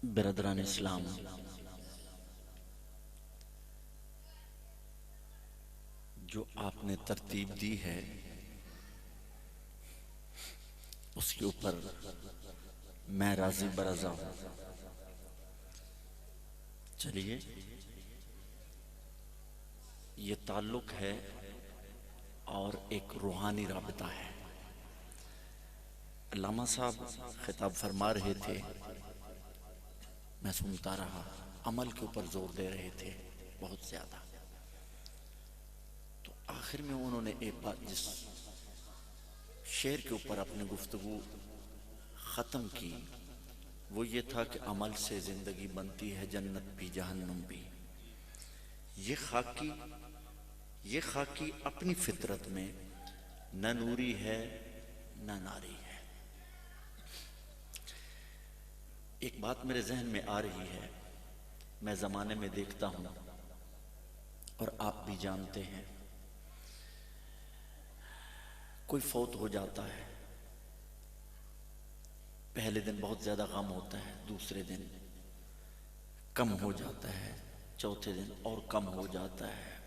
برادران اسلام، جو آپ نے ترتیب دی ہے اس کے اوپر میں راضی برضا ہوں۔ چلیے، یہ تعلق ہے اور ایک روحانی رابطہ ہے۔ علامہ صاحب خطاب فرما رہے تھے، میں سنتا رہا، عمل کے اوپر زور دے رہے تھے بہت زیادہ۔ تو آخر میں انہوں نے ایک بات جس شعر کے اوپر اپنی گفتگو ختم کی، وہ یہ تھا کہ عمل سے زندگی بنتی ہے جنت بھی جہنم بھی۔ یہ خاکی اپنی فطرت میں نہ نوری ہے نہ ناری ہے۔ ایک بات میرے ذہن میں آ رہی ہے، میں زمانے میں دیکھتا ہوں اور آپ بھی جانتے ہیں، کوئی فوت ہو جاتا ہے، پہلے دن بہت زیادہ غم ہوتا ہے، دوسرے دن کم ہو جاتا ہے، چوتھے دن اور کم ہو جاتا ہے،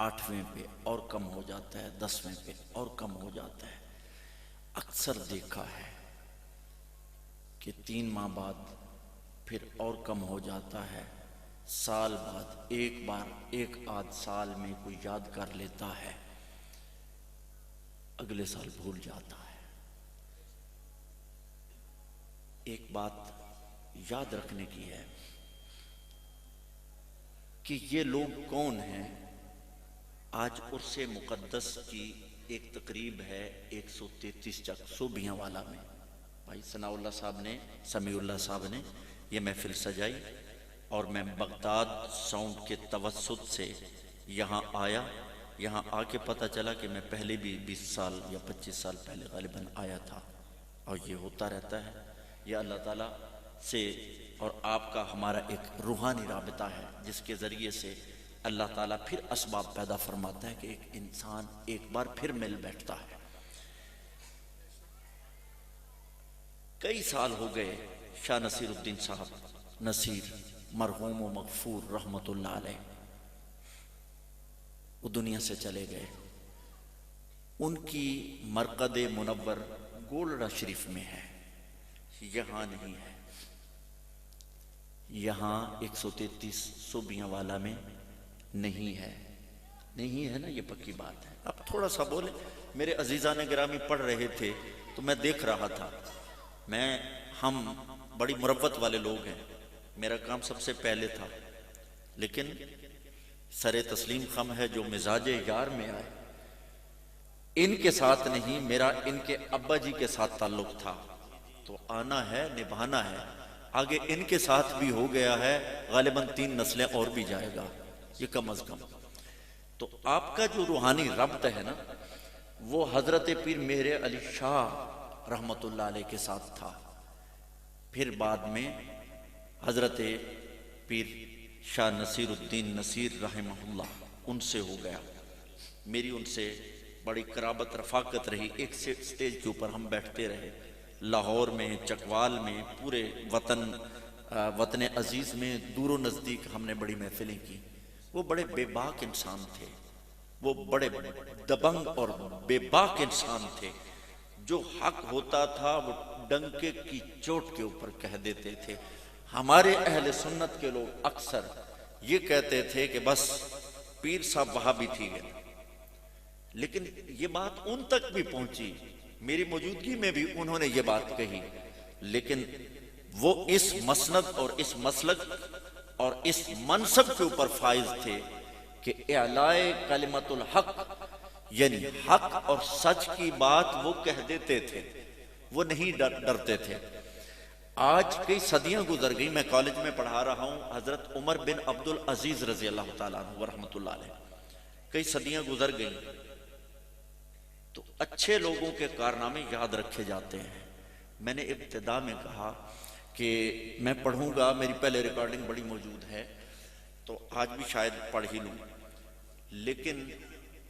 8ویں پہ اور کم ہو جاتا ہے، 10ویں پہ اور کم ہو جاتا ہے۔ اکثر دیکھا ہے کہ 3 ماہ بعد پھر اور کم ہو جاتا ہے، سال بعد ایک بار ایک آدھ سال میں کوئی یاد کر لیتا ہے، اگلے سال بھول جاتا ہے۔ ایک بات یاد رکھنے کی ہے کہ یہ لوگ کون ہیں۔ آج عرس مقدس کی ایک تقریب ہے 133 چک صوبیاں والا میں، بھائی ثناء اللہ صاحب نے، سمیع اللہ صاحب نے یہ محفل سجائی، اور میں بغداد ساؤنڈ کے توسط سے یہاں آیا۔ یہاں آ کے پتہ چلا کہ میں پہلے بھی 20 سال یا 25 سال پہلے غالباً آیا تھا، اور یہ ہوتا رہتا ہے۔ یہ اللہ تعالیٰ سے اور آپ کا ہمارا ایک روحانی رابطہ ہے، جس کے ذریعے سے اللہ تعالیٰ پھر اسباب پیدا فرماتا ہے کہ ایک انسان ایک بار پھر مل بیٹھتا ہے۔ کئی سال ہو گئے شاہ نصیر الدین صاحب نصیر مرحوم و مغفور رحمت اللہ علیہ، وہ دنیا سے چلے گئے۔ ان کی مرقد منور گولڑا شریف میں ہے، یہاں نہیں ہے۔ یہاں 133 صوبیاں والا میں نہیں ہے، نہیں ہے نا، یہ پکی بات ہے۔ اب تھوڑا سا بولے، میرے عزیزان گرامی پڑھ رہے تھے تو میں دیکھ رہا تھا، ہم بڑی مروت والے لوگ ہیں، میرا کام سب سے پہلے تھا، لیکن سر تسلیم خم ہے جو مزاج یار میں آئے، ان کے ساتھ نہیں، میرا ان کے ابا جی کے ساتھ تعلق تھا، تو آنا ہے، نبھانا ہے۔ آگے ان کے ساتھ بھی ہو گیا ہے، غالباً 3 نسلیں اور بھی جائے گا یہ کم از کم۔ تو آپ کا جو روحانی ربط ہے نا، وہ حضرت پیر مہر علی شاہ رحمت اللہ علیہ کے ساتھ تھا، پھر بعد میں حضرت پیر شاہ نصیر الدین نصیر رحمہ اللہ ان سے ہو گیا۔ میری ان سے بڑی قرابت رفاقت رہی، ایک سٹیج کے اوپر ہم بیٹھتے رہے، لاہور میں، چکوال میں، پورے وطن عزیز میں، دور و نزدیک ہم نے بڑی محفلیں کی۔ وہ بڑے بے باک انسان تھے، وہ بڑے دبنگ اور بے باک انسان تھے، جو حق ہوتا تھا وہ ڈنکے کی چوٹ کے اوپر کہہ دیتے تھے۔ ہمارے اہل سنت کے لوگ اکثر یہ کہتے تھے کہ بس پیر صاحب وہابی تھی گئے، لیکن یہ بات ان تک بھی پہنچی، میری موجودگی میں بھی انہوں نے یہ بات کہی، لیکن وہ اس مسند اور اس مسلک اور اس منصب کے اوپر فائز تھے کہ اعلائے کلمت الحق، یعنی حق اور سچ کی بات وہ کہہ دیتے تھے، وہ نہیں ڈرتے تھے۔ آج کئی صدیاں گزر گئی، میں کالج میں پڑھا رہا ہوں، حضرت عمر بن عبد العزیز رضی اللہ تعالیٰ عنہ ورحمۃ اللہ علیہ، کئی صدیاں گزر گئیں، تو اچھے لوگوں کے کارنامے یاد رکھے جاتے ہیں۔ میں نے ابتدا میں کہا کہ میں پڑھوں گا، میری پہلے ریکارڈنگ بڑی موجود ہے تو آج بھی شاید پڑھ ہی لوں، لیکن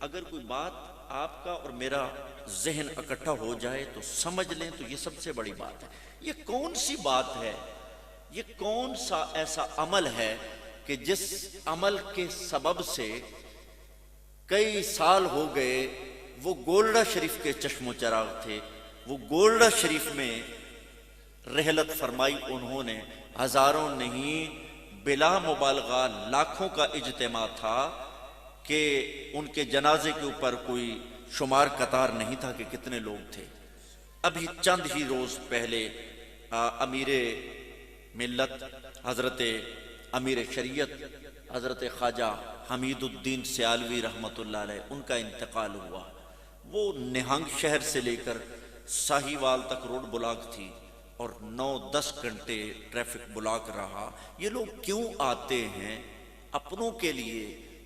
اگر کوئی بات آپ کا اور میرا ذہن اکٹھا ہو جائے تو سمجھ لیں تو یہ سب سے بڑی بات ہے۔ یہ کون سی بات ہے یہ کون سا ایسا عمل ہے کہ جس عمل کے سبب سے کئی سال ہو گئے، وہ گولڈا شریف کے چشم و چراغ تھے، وہ گولڈا شریف میں رحلت فرمائی انہوں نے، ہزاروں نہیں بلا مبالغہ لاکھوں کا اجتماع تھا کہ ان کے جنازے کے اوپر کوئی شمار قطار نہیں تھا کہ کتنے لوگ تھے۔ ابھی چند ہی روز پہلے امیر ملت حضرت امیر شریعت حضرت خواجہ حمید الدین سیالوی رحمۃ اللہ علیہ ان کا انتقال ہوا۔ وہ نہنگ شہر سے لے کر ساہیوال تک روڈ بلاک تھی اور 9-10 گھنٹے ٹریفک بلاک رہا۔ یہ لوگ کیوں آتے ہیں؟ اپنوں کے لیے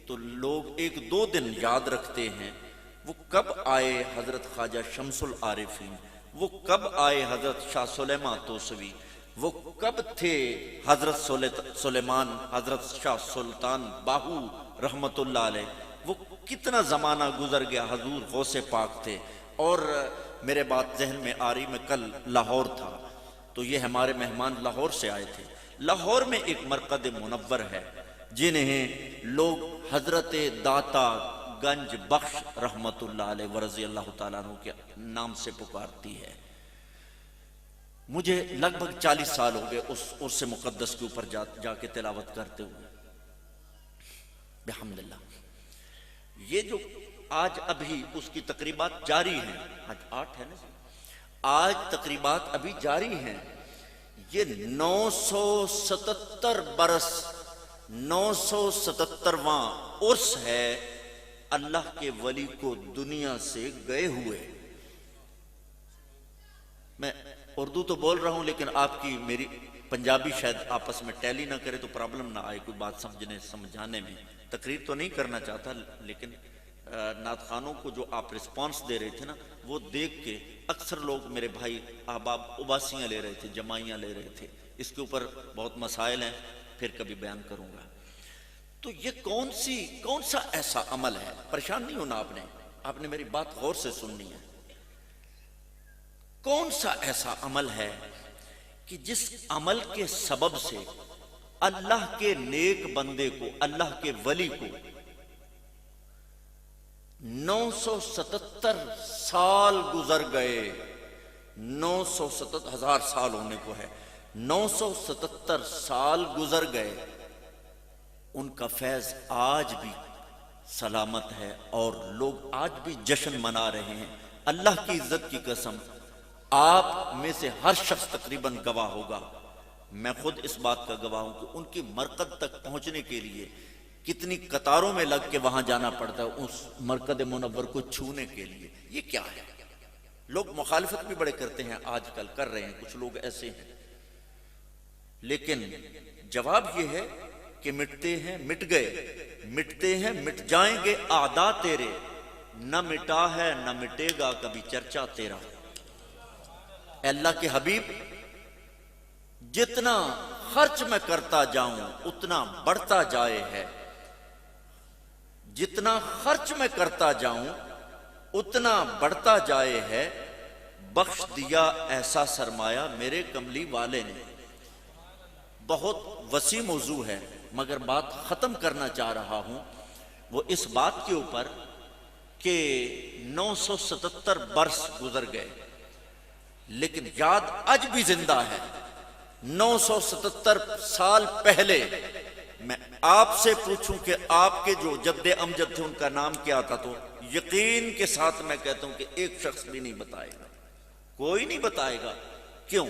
تو لوگ 1-2 دن یاد رکھتے ہیں۔ وہ کب آئے حضرت خواجہ شمس العارفین، وہ کب آئے حضرت شاہ سلیمان توسوی، وہ کب تھے حضرت سلیمان، حضرت شاہ سلطان باہو رحمت اللہ علیہ، وہ کتنا زمانہ گزر گیا، حضور غوث پاک تھے۔ اور میرے بات ذہن میں آ رہی، میں کل لاہور تھا تو یہ ہمارے مہمان لاہور سے آئے تھے۔ لاہور میں ایک مرقد منور ہے جنہیں لوگ حضرت داتا گنج بخش رحمت اللہ علیہ ورضی اللہ تعالیٰ عنہ کے نام سے پکارتی ہے۔ مجھے لگ بھگ 40 سال ہو گئے اس عرس مقدس کے اوپر جا کے تلاوت کرتے ہوئے، بحمداللہ۔ یہ جو آج ابھی اس کی تقریبات جاری ہیں، آج 8 ہے نا، آج تقریبات ابھی جاری ہیں۔ یہ 977 برس 977واں عرس ہے اللہ کے ولی کو دنیا سے گئے ہوئے۔ میں اردو تو بول رہا ہوں لیکن آپ کی میری پنجابی شاید آپس میں ٹیلی نہ کرے تو پرابلم نہ آئے کوئی بات سمجھانے میں۔ تقریر تو نہیں کرنا چاہتا لیکن نعت خوانوں کو جو آپ رسپانس دے رہے تھے نا، وہ دیکھ کے اکثر لوگ میرے بھائی احباب اباسیاں لے رہے تھے، جمائیاں لے رہے تھے۔ اس کے اوپر بہت مسائل ہیں، پھر کبھی بیان کروں گا۔ تو یہ کون سا ایسا عمل ہے؟ پریشان نہیں ہونا آپ نے میری بات غور سے سننی ہے۔ کون سا ایسا عمل ہے کہ جس عمل کے سبب سے اللہ کے نیک بندے کو، اللہ کے ولی کو 977 سال گزر گئے، 977 ہزار سال ہونے کو ہے، 977 سال گزر گئے، ان کا فیض آج بھی سلامت ہے اور لوگ آج بھی جشن منا رہے ہیں۔ اللہ کی عزت کی قسم، آپ میں سے ہر شخص تقریباً گواہ ہوگا، میں خود اس بات کا گواہ ہوں کہ ان کی مرقد تک پہنچنے کے لیے کتنی قطاروں میں لگ کے وہاں جانا پڑتا ہے اس مرقد منور کو چھونے کے لیے۔ یہ کیا ہے؟ لوگ مخالفت بھی بڑے کرتے ہیں، آج کل کر رہے ہیں، کچھ لوگ ایسے ہیں، لیکن جواب یہ ہے کہ مٹتے ہیں مٹ گئے، مٹتے ہیں مٹ جائیں گے اعداء تیرے، نہ مٹا ہے نہ مٹے گا کبھی چرچا تیرا۔ اے اللہ کے حبیب، جتنا خرچ میں کرتا جاؤں اتنا بڑھتا جائے ہے، جتنا خرچ میں کرتا جاؤں اتنا بڑھتا جائے ہے، بخش دیا ایسا سرمایہ میرے کملی والے نے۔ بہت وسیع موضوع ہے مگر بات ختم کرنا چاہ رہا ہوں وہ اس بات کے اوپر کہ 977 برس گزر گئے لیکن یاد آج بھی زندہ ہے۔ 977 سال پہلے میں آپ سے پوچھوں کہ آپ کے جو جد امجد تھے ان کا نام کیا تھا، تو یقین کے ساتھ میں کہتا ہوں کہ ایک شخص بھی نہیں بتائے گا، کوئی نہیں بتائے گا۔ کیوں؟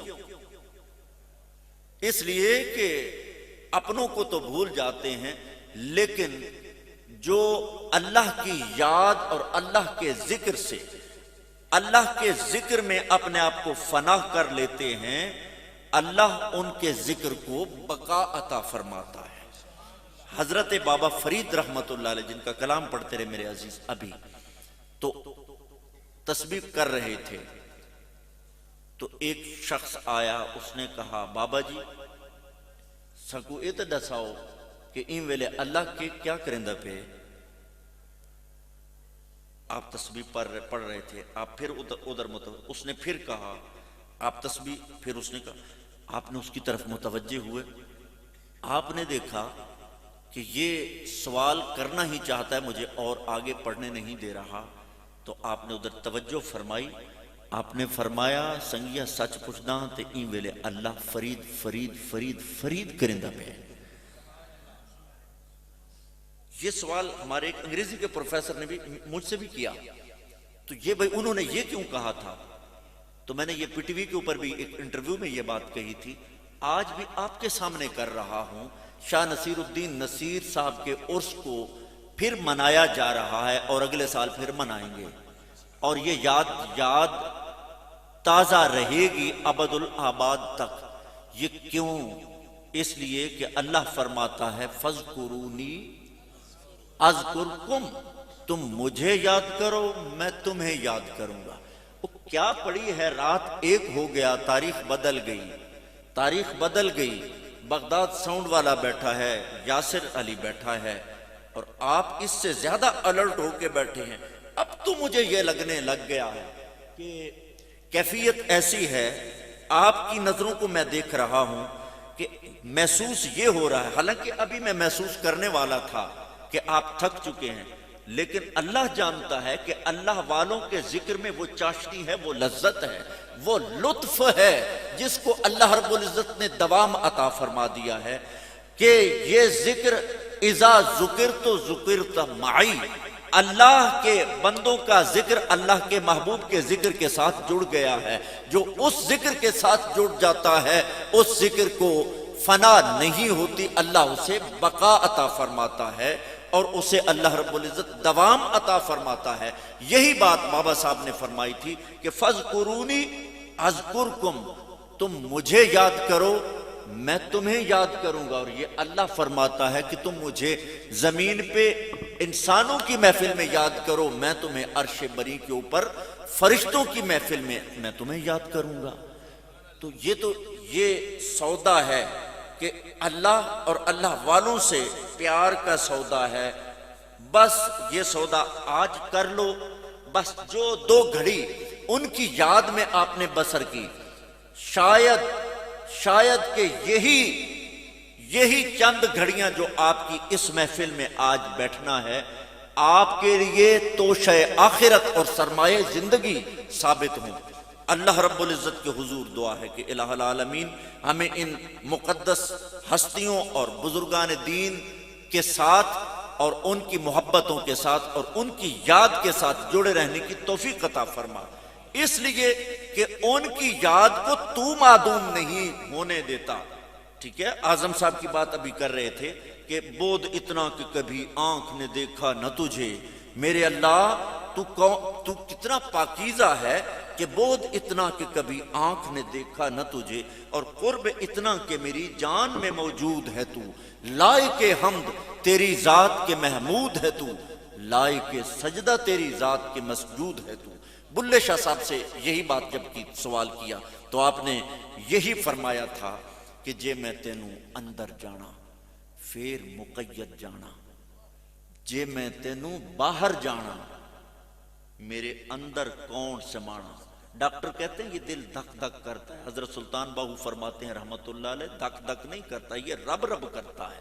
اس لیے کہ اپنوں کو تو بھول جاتے ہیں لیکن جو اللہ کی یاد اور اللہ کے ذکر سے، اللہ کے ذکر میں اپنے آپ کو فنا کر لیتے ہیں، اللہ ان کے ذکر کو بقا عطا فرماتا ہے۔ حضرت بابا فرید رحمت اللہ علیہ جن کا کلام پڑھتے رہے میرے عزیز، ابھی تو تسبیح کر رہے تھے تو ایک شخص آیا، اس نے کہا بابا جی سکو یہ تو دساؤ کہ ان ویلے اللہ کے کیا کرندہ پہ؟ آپ تسبیح پڑھ رہے تھے، آپ پھر ادھر اس نے پھر کہا آپ تسبیح، پھر اس نے کہا آپ نے اس کی طرف متوجہ ہوئے، آپ نے دیکھا کہ یہ سوال کرنا ہی چاہتا ہے مجھے اور آگے پڑھنے نہیں دے رہا، تو آپ نے ادھر توجہ فرمائی. آپ نے فرمایا سنگیا سچ پوچھنا تے این ویلے اللہ فرید فرید فرید فرید کرندہ پہ. یہ سوال ہمارے ایک انگریزی کے پروفیسر نے بھی مجھ سے بھی کیا، تو یہ بھائی انہوں نے یہ کیوں کہا تھا؟ تو میں نے یہ پی ٹی وی کے اوپر بھی ایک انٹرویو میں یہ بات کہی تھی، آج بھی آپ کے سامنے کر رہا ہوں. شاہ نصیر الدین نصیر صاحب کے عرس کو پھر منایا جا رہا ہے اور اگلے سال پھر منائیں گے، اور یہ یاد تازہ رہے گی ابد الآباد تک. یہ کیوں؟ اس لیے کہ اللہ فرماتا ہے فَاذْكُرُونِي اذکرکم، تم مجھے یاد کرو میں تمہیں یاد کروں گا. وہ کیا پڑی ہے رات ایک ہو گیا، تاریخ بدل گئی، تاریخ بدل گئی. بغداد ساؤنڈ والا بیٹھا ہے، یاسر علی بیٹھا ہے، اور آپ اس سے زیادہ الرٹ ہو کے بیٹھے ہیں. اب تو مجھے یہ لگنے لگ گیا ہے کہ کیفیت ایسی ہے، آپ کی نظروں کو میں دیکھ رہا ہوں کہ محسوس یہ ہو رہا ہے، حالانکہ ابھی میں محسوس کرنے والا تھا کہ آپ تھک چکے ہیں، لیکن اللہ جانتا ہے کہ اللہ والوں کے ذکر میں وہ چاشنی ہے، وہ لذت ہے، وہ لطف ہے جس کو اللہ رب العزت نے دوام عطا فرما دیا ہے کہ یہ ذکر اذا ذکرت ذکرت معی. اللہ کے بندوں کا ذکر اللہ کے محبوب کے ذکر کے ساتھ جڑ گیا ہے. جو اس ذکر کے ساتھ جڑ جاتا ہے اس ذکر کو فنا نہیں ہوتی، اللہ اسے بقا عطا فرماتا ہے اور اسے اللہ رب العزت دوام عطا فرماتا ہے. یہی بات بابا صاحب نے فرمائی تھی کہ فَاذْكُرُونِي اذکرکم، تم مجھے یاد کرو میں تمہیں یاد کروں گا. اور یہ اللہ فرماتا ہے کہ تم مجھے زمین پہ انسانوں کی محفل میں یاد کرو، میں تمہیں عرش بری کے اوپر فرشتوں کی محفل میں تمہیں یاد کروں گا. تو یہ سودا ہے کہ اللہ اور اللہ والوں سے پیار کا سودا ہے. بس یہ سودا آج کر لو، بس جو 2 گھڑی ان کی یاد میں آپ نے بسر کی، شاید کہ یہی چند گھڑیاں جو آپ کی اس محفل میں آج بیٹھنا ہے آپ کے لیے توشہ آخرت اور سرمایہ زندگی ثابت ہوں. اللہ رب العزت کے حضور دعا ہے کہ الہ العالمین ہمیں ان مقدس ہستیوں اور بزرگان دین کے ساتھ اور ان کی محبتوں کے ساتھ اور ان کی یاد کے ساتھ جڑے رہنے کی توفیق عطا فرما، اس لیے کہ ان کی یاد کو تو معدوم نہیں ہونے دیتا. ٹھیک ہے، اعظم صاحب کی بات ابھی کر رہے تھے کہ بود اتنا کہ کبھی آنکھ نے دیکھا نہ تجھے، میرے اللہ تو کتنا پاکیزہ ہے کہ بود اتنا کہ کبھی آنکھ نے دیکھا نہ تجھے، اور قرب اتنا کہ میری جان میں موجود ہے تو، لائق حمد تیری ذات کے محمود ہے تو، لائق سجدہ تیری ذات کے مسجود ہے تو. بلے شاہ صاحب سے یہی بات جب کی سوال کیا تو آپ نے یہی فرمایا تھا کہ جے میں تینوں اندر جانا پھر مقید جانا، جے میں تینوں باہر جانا میرے اندر کون سمانا. ڈاکٹر کہتے ہیں یہ دل دھک دھک کرتا ہے، حضرت سلطان باہو فرماتے ہیں رحمت اللہ علیہ دھک دھک نہیں کرتا، یہ رب رب کرتا ہے.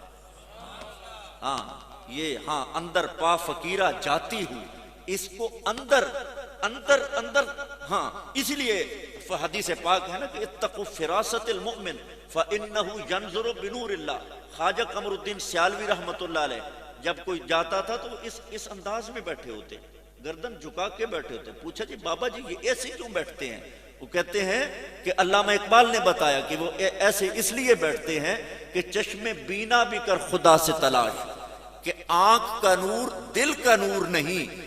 اندر پا فقیرہ جاتی ہوں، اس کو اندر اس لیے حدیث پاک ہے نا کہ اتقوا فراست المؤمن فإنه ينظر بنور اللہ. خواجہ قمر الدین سیالوی رحمت اللہ علیہ جب کوئی جاتا تھا تو اس انداز میں بیٹھے ہوتے، گردن جھکا کے بیٹھے ہوتے. پوچھا جی بابا جی یہ ایسے کیوں بیٹھتے ہیں؟ وہ کہتے ہیں کہ علامہ اقبال نے بتایا کہ وہ ایسے اس لیے بیٹھتے ہیں کہ چشم بینا بھی کر خدا سے تلاش، کہ آنکھ کا نور دل کا نور نہیں.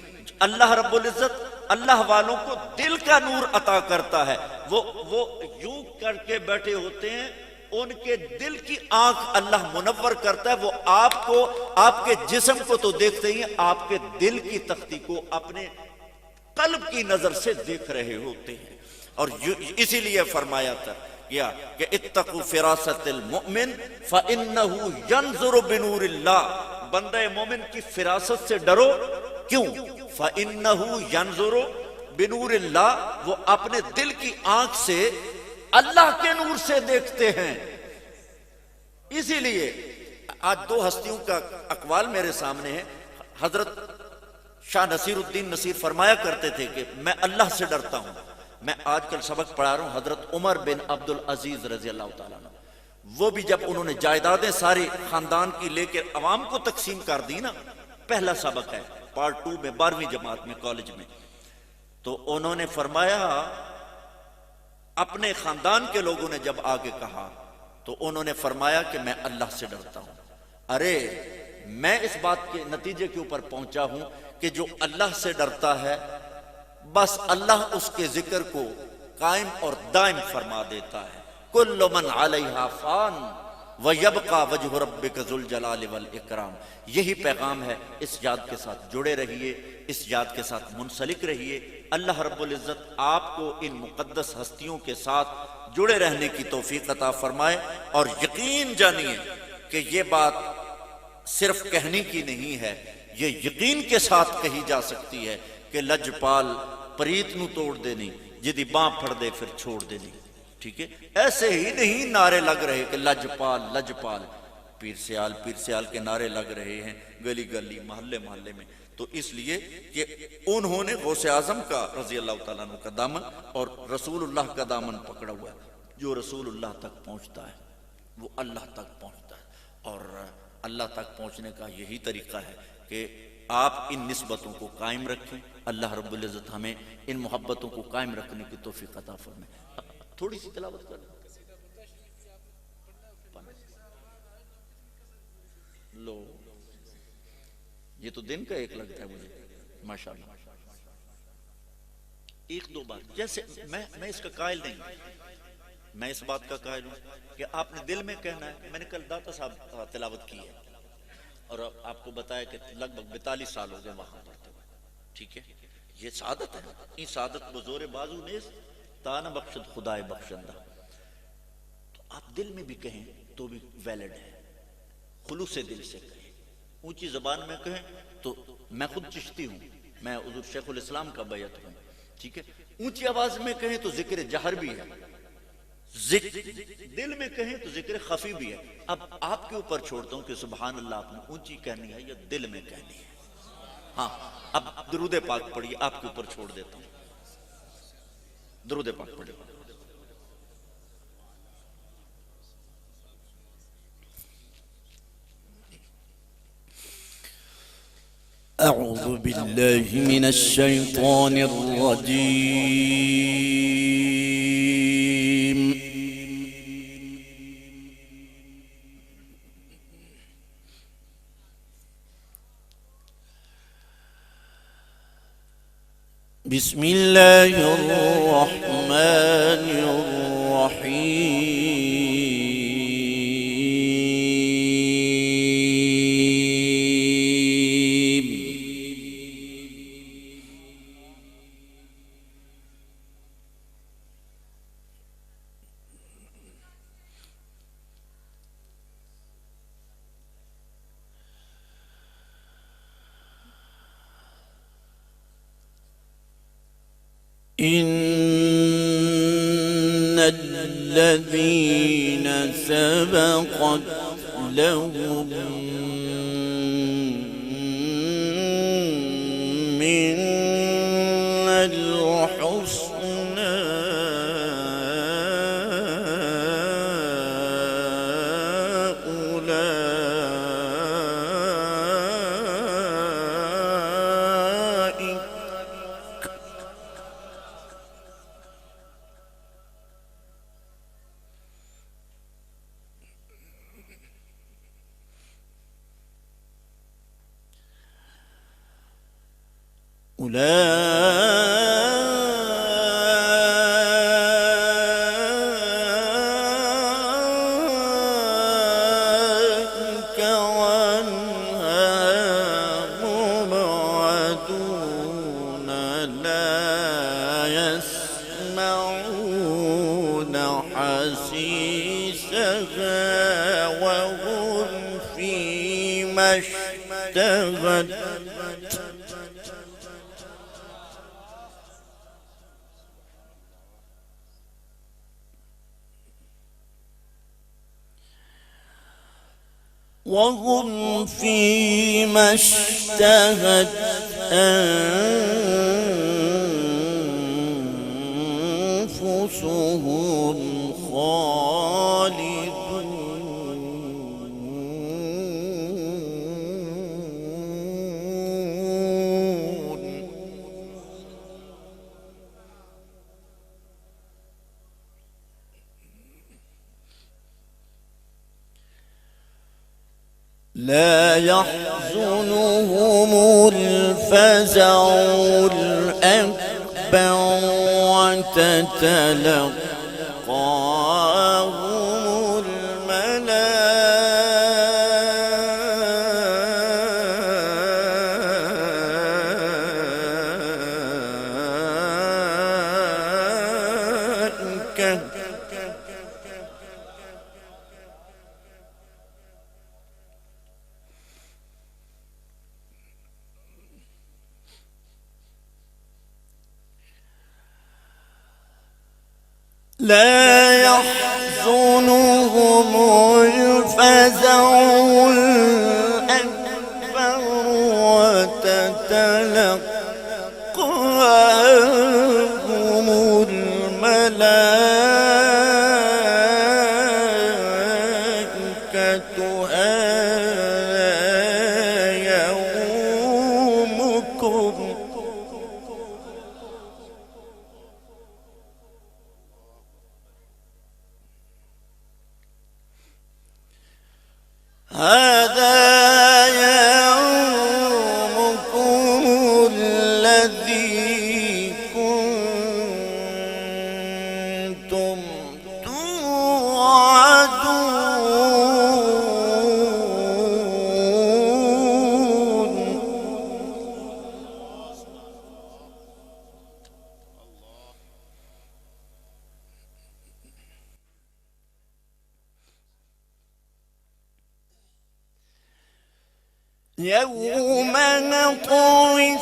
اللہ رب العزت اللہ والوں کو دل کا نور عطا کرتا ہے. وہ یوں کر کے بیٹھے ہوتے ہیں، ان کے دل کی آنکھ اللہ منور کرتا ہے. وہ آپ کو آپ کے جسم کو تو دیکھتے ہی آپ کے دل کی تختی کو اپنے قلب کی نظر سے دیکھ رہے ہوتے ہیں. اور اسی لیے فرمایا تھا کہ اتقوا فراست المؤمن فإنه ينظر بنور اللہ. بندہ مومن کی فراست سے ڈرو. کیوں؟ فإنه ينظر بنور اللہ، وہ اپنے دل کی آنکھ سے اللہ کے نور سے دیکھتے ہیں۔ اسی لیے آج دو ہستیوں کا اقوال میرے سامنے ہے۔ حضرت شاہ نصیر الدین نصیر فرمایا کرتے تھے کہ میں اللہ سے ڈرتا ہوں۔ میں آج کل سبق پڑھا رہا ہوں حضرت عمر بن عبد العزیز رضی اللہ تعالیٰ عنہ، وہ بھی جب انہوں نے جائیدادیں ساری خاندان کی لے کے عوام کو تقسیم کر دی نا، پہلا سبق ہے پارٹ 2 میں 12ویں جماعت میں کالج میں، تو انہوں نے فرمایا، اپنے خاندان کے لوگوں نے جب آگے کہا تو انہوں نے فرمایا کہ میں اللہ سے ڈرتا ہوں۔ ارے میں اس بات کے نتیجے کے اوپر پہنچا ہوں کہ جو اللہ سے ڈرتا ہے بس اللہ اس کے ذکر کو قائم اور دائم فرما دیتا ہے۔ کل من علیہا فان ویبقى وجہ ربک ذو الجلال والاکرام۔ یہی پیغام ہے، اس یاد کے ساتھ جڑے رہیے، اس یاد کے ساتھ منسلک رہیے۔ اللہ رب العزت آپ کو ان مقدس ہستیوں کے ساتھ جڑے رہنے کی توفیق عطا فرمائے، اور یقین جانیے کہ یہ بات صرف کہنے کی نہیں ہے، یہ یقین کے ساتھ کہی جا سکتی ہے کہ لجپال پریت نو توڑ دے نہیں، جدی باں پھڑ دے پھر چھوڑ دے نہیں۔ ٹھیک ہے، ایسے ہی نہیں نعرے لگ رہے کہ لجپال لجپال، پیر سیال کے نعرے لگ رہے ہیں گلی گلی محلے محلے میں۔ تو اس لیے کہ انہوں نے غوث اعظم کا رضی اللہ تعالیٰ عنہ کا دامن اور رسول اللہ کا دامن پکڑا ہوا ہے۔ جو رسول اللہ تک پہنچتا ہے وہ اللہ تک پہنچتا ہے، اور اللہ تک پہنچنے کا یہی طریقہ ہے کہ آپ ان نسبتوں کو قائم رکھیں۔ اللہ رب العزت ہمیں ان محبتوں کو قائم رکھنے کی توفیق عطا فرمائے۔ تھوڑی سی تلاوت کر لو، یہ تو دن کا ایک لگتا ہے مجھے، ماشاءاللہ۔ ایک دو بات، جیسے میں اس کا قائل نہیں، میں اس بات کا قائل ہوں کہ آپ نے دل میں کہنا ہے۔ میں نے کل داتا صاحب تلاوت کی ہے اور آپ کو بتایا کہ لگ بھگ 42 سال ہو گئے وہاں پڑھتے ہوئے۔ ٹھیک ہے، یہ سعادت ہے، یہ سعادت بزور بازو نیز تانا بخشد خدائے بخشندہ۔ تو آپ دل میں بھی کہیں تو بھی ویلڈ ہے، خلوص دل سے کہیں، اونچی زبان میں کہیں تو میں خود چشتی ہوں، میں حضور شیخ الاسلام کا بیعت ہوں۔ ٹھیک ہے، اونچی آواز میں کہیں تو ذکر جہر بھی ہے، دل میں کہیں تو ذکر خفی بھی ہے۔ اب آپ کے اوپر چھوڑتا ہوں کہ سبحان اللہ آپ نے اونچی کہنی ہے یا دل میں کہنی ہے۔ ہاں، اب درود پاک پڑھیے، آپ کے اوپر چھوڑ دیتا ہوں، درود پاک پڑھیے۔ اعوذ باللہ من الشیطان الرجیم، بسم اللہ الرحمن الرحیم۔ إن الذين سبقت لهم منا الحسنى أولئك عنها مبعدون لا يسمعون حسيسها وهم فيما اشتهت وهم فيما اشتهت أنفسهم خالدون لا يحزنهم الفزع الأكبر وتتلقاهم الملائكة لا يحزنهم الفزع الأكبر وتتلقاهم الملائكة هذا يومكم الذي كنتم توعدون يوم نطوي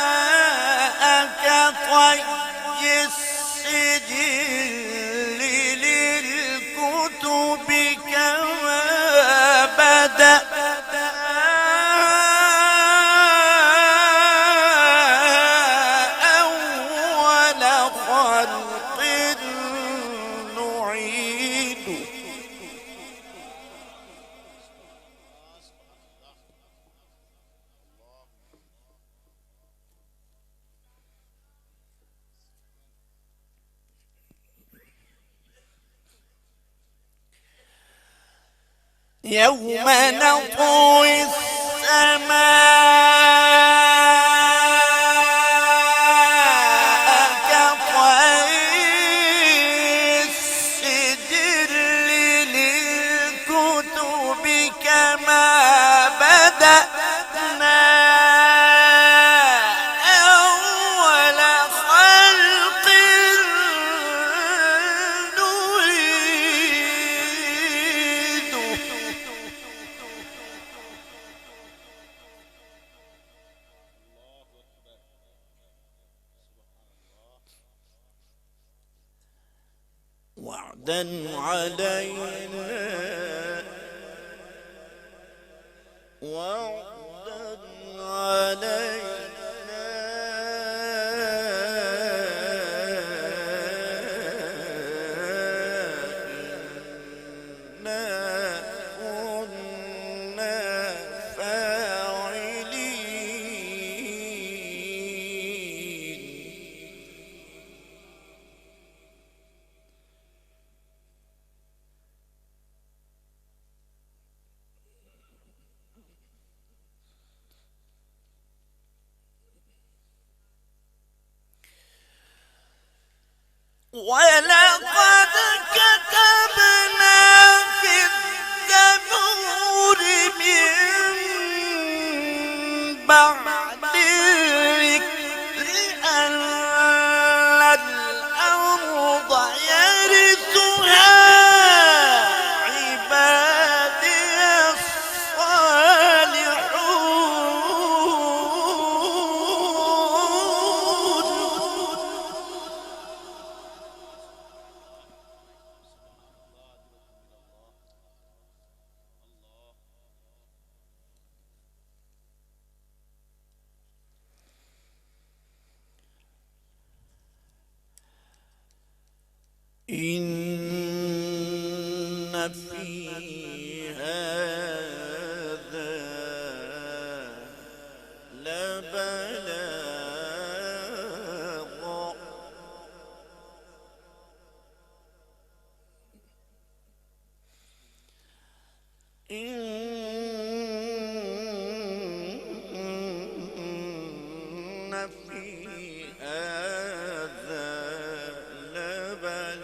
السماء كطي السجل للكتب كما بدأنا أول خلق نعيد يوم نطوي السماء كطي السجل للكتب كما بدأنا أول خلق نعيده وعدا علينا وعدا علينا إنا كنا فاعلين ولقد كتبنا في الزبور من بعد الذكر أن الأرض يرثها عبادي الصالحون في هذا لبلاغا إن في هذا لبلاغا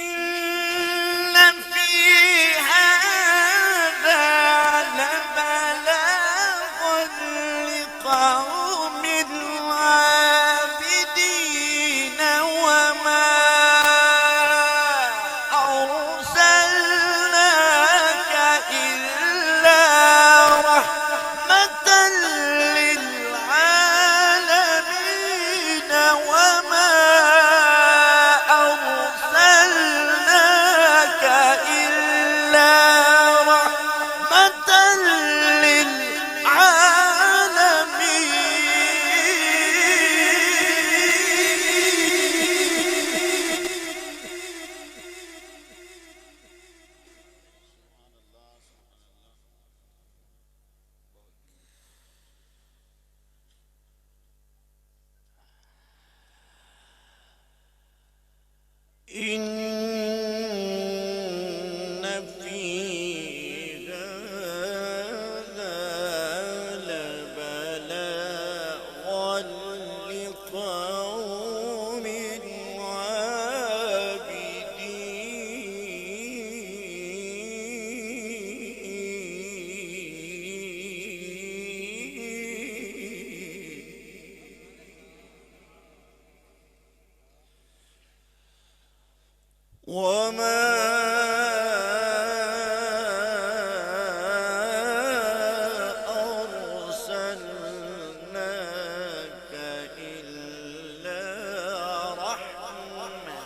إن في هذا لبلاغا لقوم عابدين وما أرسلناك إلا رحمة للعالمين وما أرسلناك إلا رحمة للعالمين. إن في هذا لبلاغا لقوم عابدين وما أرسلناك إلا رحمة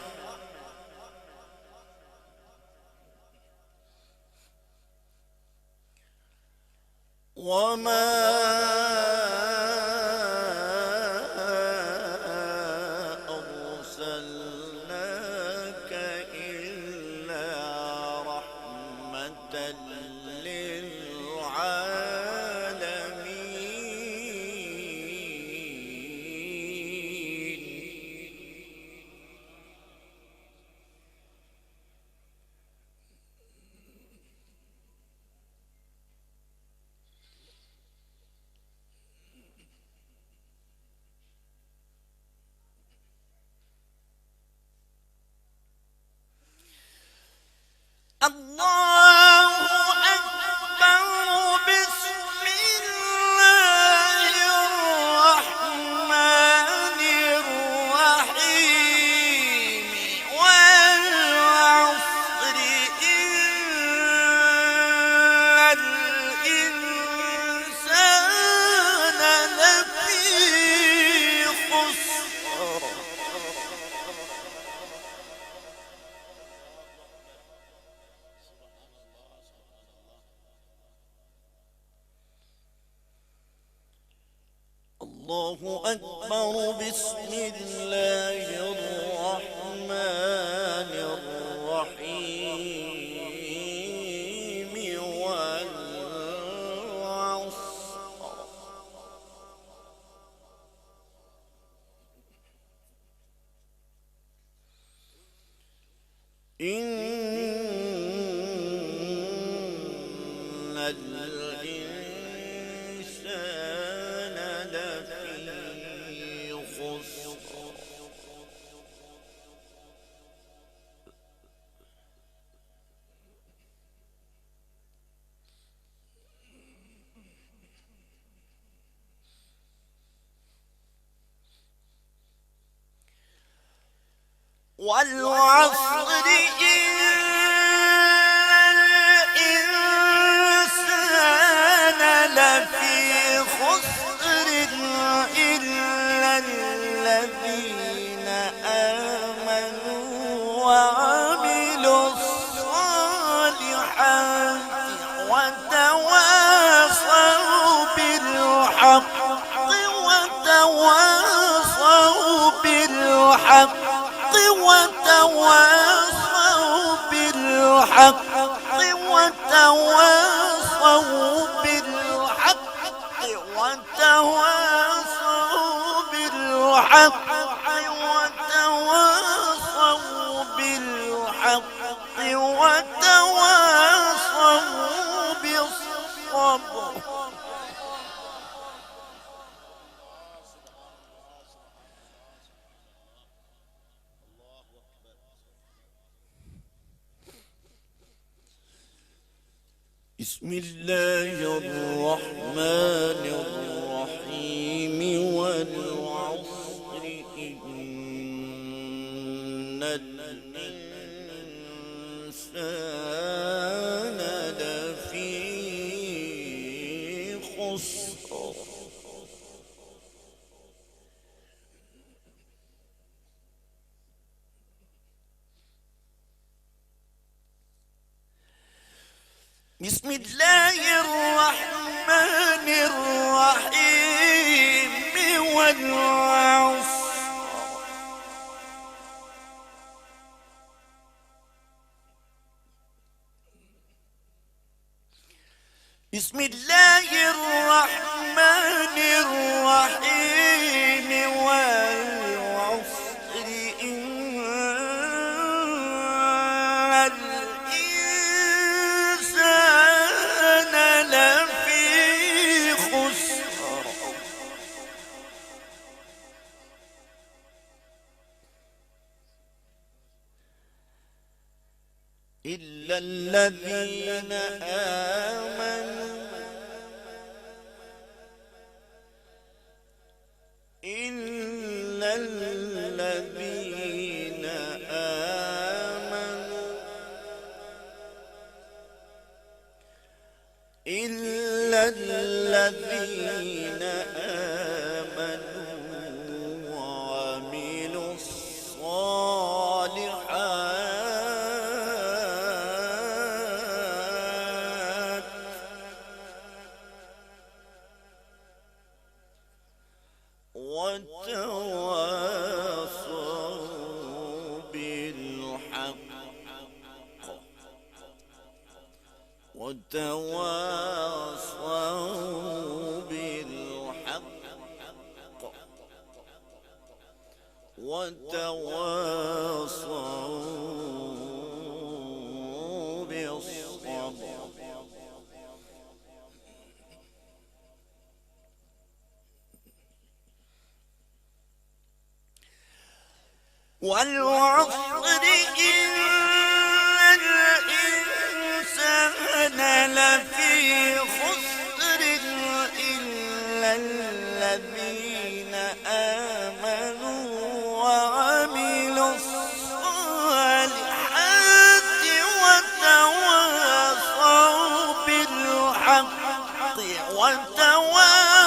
وما أرسلناك إلا رحمة للعالمين. الله أكبر بسم الله الرحمن الرحيم والعصر إن الإنسان لفي خسر الله أكبر بسم الله الرحمن الرحيم والعصر إن الإنسان لفي خسر والعصر إن الإنسان لفي خسر إلا الذين آمنوا وعملوا وتواصوا بالحق وتواصوا بالحق وتواصوا بالحق وتواصوا بالحق وتواصوا بالحق وتواصوا بالصبر. بسم الله الرحمن الرحيم والعصر إن الإنسان لفي خسر. بسم الله الرحمن الرحيم والعصر بسم الله الرحمن الرحيم والعصر إن الإنسان لفي خسر إلا الذين آمنوا إلا الذين آمنوا إلا الذين آمنوا وعملوا الصالحات وتواصوا بالحق وتواصوا بالحق وتواصوا بالصبر. والعصر إن الإنسان لفي خسر إلا الذين آمنوا وعملوا الصالحات وتواصوا بالحق وتواصوا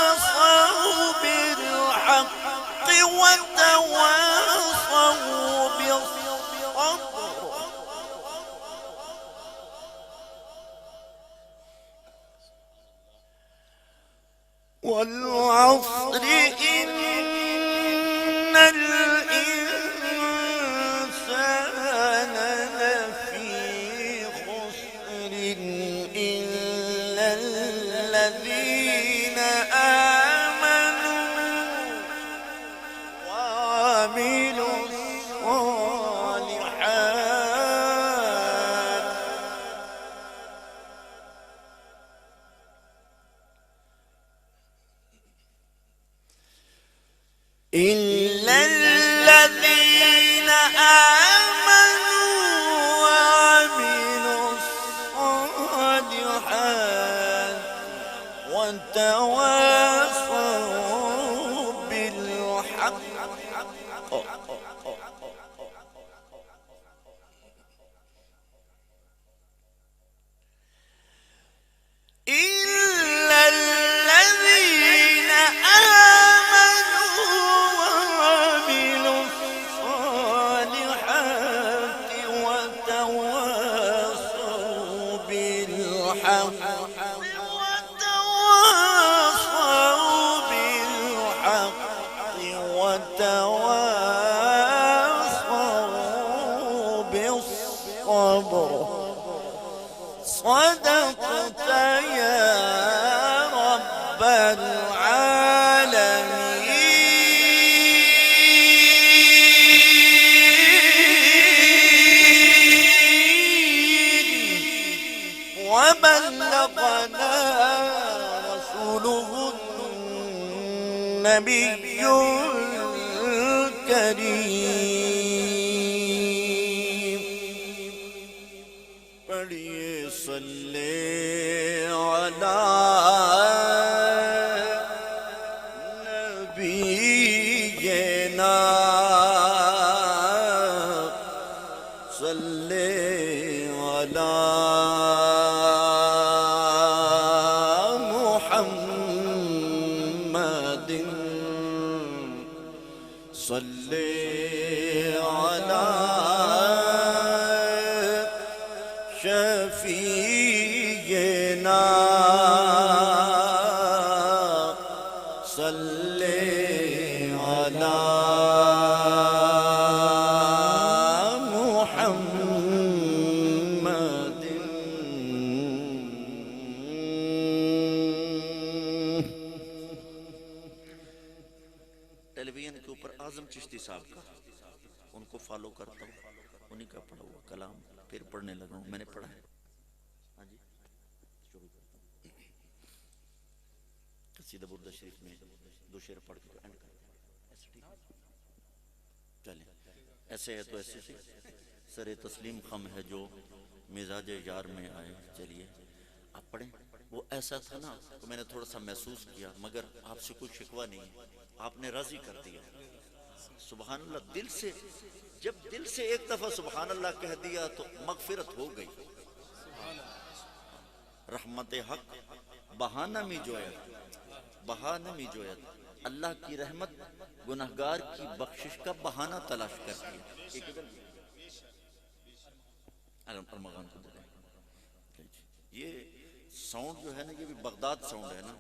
بالحق وتواصوا بالصبر. والعصر إن الإنسان لفي خسر إلا الذين آمنوا وعملوا الصالحات إلا الذين آمنوا وعملوا الصالحات وتواصوا بالحق إلا الذين آمنوا وعملوا الصالحات وتواصوا بالحق وتواصوا بالحق وتواصوا بالصبر صدقت يا رب العالمين وبلغنا رسوله النبي الكريم پڑھیے صلی علی نبینا صلی علی محمد صلی علی شفیعنا صلی علی محمد ٹیلی ویژن کے اوپر اعظم چشتی صاحب کا ان کو فالو کرتا ہوں، انہی کا پڑھا ہوا کلام پھر پڑھنے لگا ہوں، میں نے پڑھا ہے۔ ہاں جی شروع کرتا ہوں۔ قصیدہ بردہ شریف میں دو شعر پڑھ کے اینڈ کرتے ہیں، ایسے ٹھیک ہے؟ چلیں ایسے ہے تو ایسے سے سر تسلیم خم ہے جو مزاج یار میں آئے، چلیے آپ پڑھیں۔ وہ ایسا تھا نا کہ میں نے تھوڑا سا محسوس کیا، مگر آپ سے کوئی شکوہ نہیں ہے، آپ نے راضی کر دیا۔ سبحان اللہ، دل سے جب دل سے ایک دفعہ سبحان اللہ کہہ دیا تو مغفرت ہو گئی۔ رحمت حق بہانہ می جویت، بہانہ می جویت، اللہ کی رحمت گناہگار کی بخشش کا بہانہ تلاش کرتی ہے۔ ارمغان کو بلائیں۔ یہ ساؤنڈ جو ہے نا، یہ بھی بغداد ساؤنڈ ہے نا،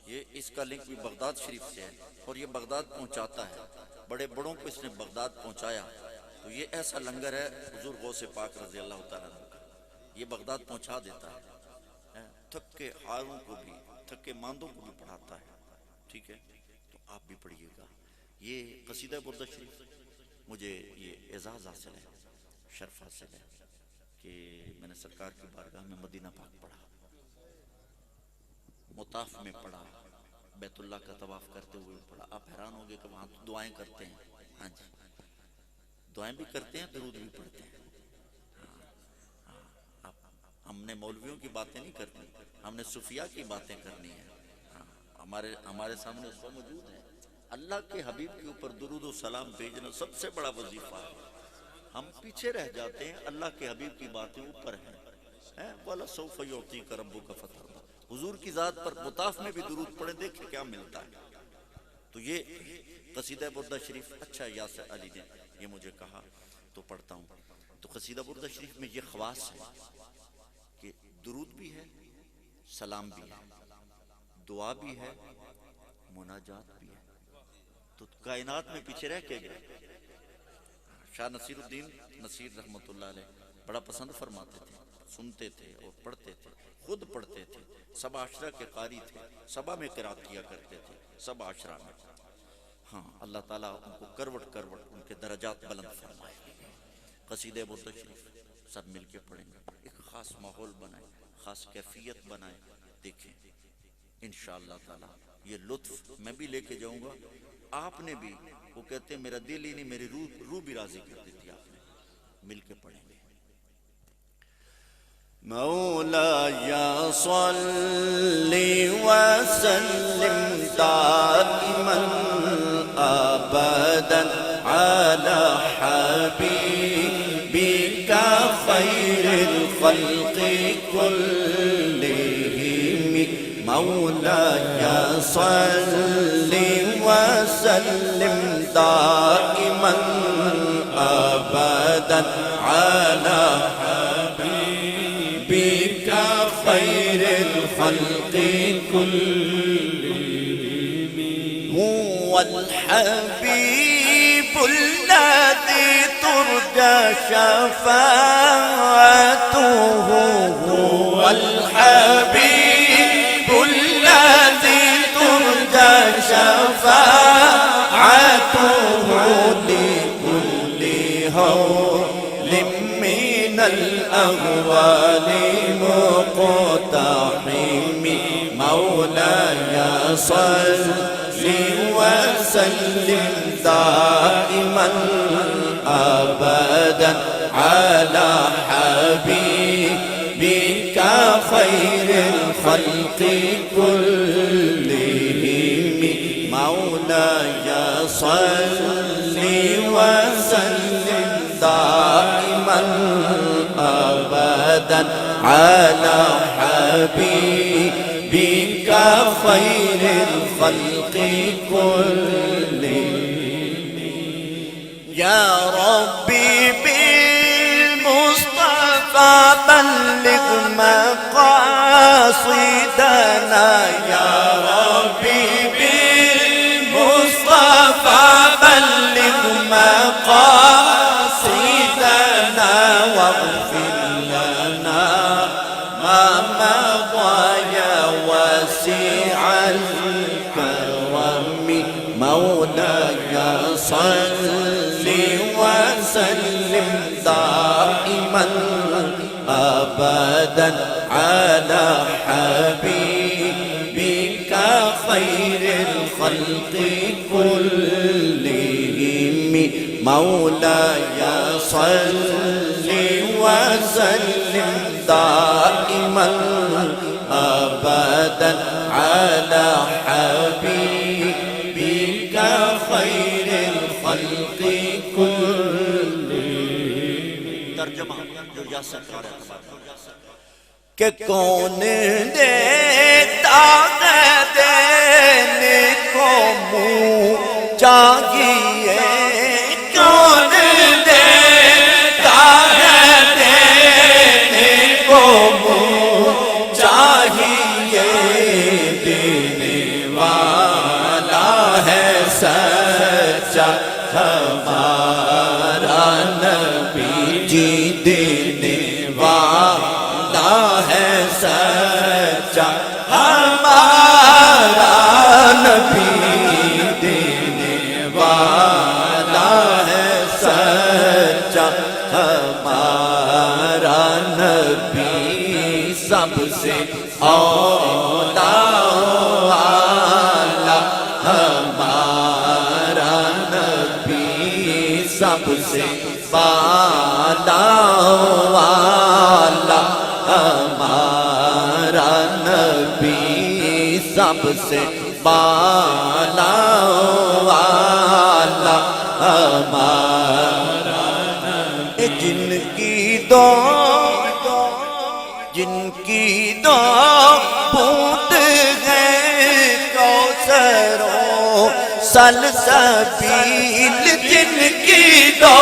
یہ اس کا لنک بھی بغداد شریف سے ہے، اور یہ بغداد پہنچاتا ہے، بڑے بڑوں کو اس نے بغداد پہنچایا۔ تو یہ ایسا لنگر ہے حضور غوث پاک رضی اللہ تعالیٰ عنہ کا، یہ بغداد پہنچا دیتا ہے، تھکے ہاروں کو بھی، تھکے ماندوں کو بھی پڑھاتا ہے، ٹھیک ہے؟ تو آپ بھی پڑھیے گا۔ یہ قصیدہ بردہ شریف مجھے یہ اعزاز حاصل ہے، شرف حاصل ہے کہ میں نے سرکار کی بارگاہ میں مدینہ پاک پڑھا، مطاف میں پڑھا، بیت اللہ کا طواف کرتے ہوئے پڑھا۔ آپ حیران ہوں گے کہ وہاں تو دعائیں کرتے ہیں، ہاں جی دعائیں بھی کرتے ہیں، درود بھی پڑھتے ہیں۔ ہم نے مولویوں کی باتیں نہیں کرنی، ہم نے صوفیاء کی باتیں کرنی ہیں۔ ہمارے سامنے اس وقت موجود ہے، اللہ کے حبیب کے اوپر درود و سلام بھیجنا سب سے بڑا وظیفہ ہے۔ ہم پیچھے رہ جاتے ہیں، اللہ کے حبیب کی باتیں اوپر ہیں۔ وَلَسَوْفَ يُعْطِيكَ رَبُّكَ فَتَرْضَىٰ، حضور کی ذات پر مطاف میں بھی درود پڑھیں، دیکھیں کیا ملتا ہے۔ تو یہ قصیدہ بردہ شریف اچھا یاسر علی نے یہ مجھے کہا تو پڑھتا ہوں۔ تو قصیدہ بردہ شریف میں یہ خواص ہے کہ درود بھی ہے، سلام بھی ہے، دعا بھی ہے، مناجات بھی ہے۔ تو کائنات میں پیچھے رہ کے گئے۔ شاہ نصیر الدین نصیر رحمۃ اللہ علیہ بڑا پسند فرماتے تھے، سنتے تھے اور پڑھتے تھے، خود پڑھتے تھے، سبا عشرہ کے قاری تھے، سبا میں قرات کیا کرتے تھے، سبا عشرہ میں۔ ہاں اللہ تعالیٰ ان کو کروٹ کروٹ ان کے درجات بلند فرمائے۔ قصیدہ بردہ شریف سب مل کے پڑھیں گے، ایک خاص ماحول بنائیں، خاص کیفیت بنائیں، دیکھیں انشاءاللہ تعالیٰ یہ لطف میں بھی لے کے جاؤں گا، آپ نے بھی۔ وہ کہتے ہیں میرا دل ہی نہیں، میری روح بھی راضی کر دیتی آپ نے۔ مل کے پڑھیں گے۔ مولاي صل وسلم دائما ابدا على حبيبك خير الخلق كلهم مولاي صل وسلم دائما ابدا على بك خير الخلق كلهم هو الحبيب الذي ترجى شفاعته هو الحبيب الذي ترجى شفاعته لكل هول من الأهوال مقتحم مولاي صل وسلم دائما أبدا على حبيبك خير الخلق كلهم مولاي صل وسلم دائما أبدا على حبيبك خير الخلق كلهم يا ربي بالمصطفى بلغ مقاصدنا يا ربي بالمصطفى بلغ مقاصدنا واغفر لنا ما مضى يا واسع الكرم مولاي صل وسلم دائما أبدا على حبيبك خير الخلق كلهم مولاي صل وسلم دائما أبدا على حبيبك خير الخلق كلهم ترجمہ جو یاسر کر رہا ہے کہ کون دیتا ہے دینے کو منہ چاہیے کون دیتا ہے دینے کو منہ چاہیے دینے والا ہے سچا ہمارا نبی جی دینے والا ہے سچا ہمارا نبی دینے والا ہے سچا ہمارا نبی سب سے اولا والا ہمارا نبی سب سے بالا والا ہمارا نبی سب سے بالا والا ہمارا نبی جن کی دو بوند ہے کوثر و سلسبیل جن کی دو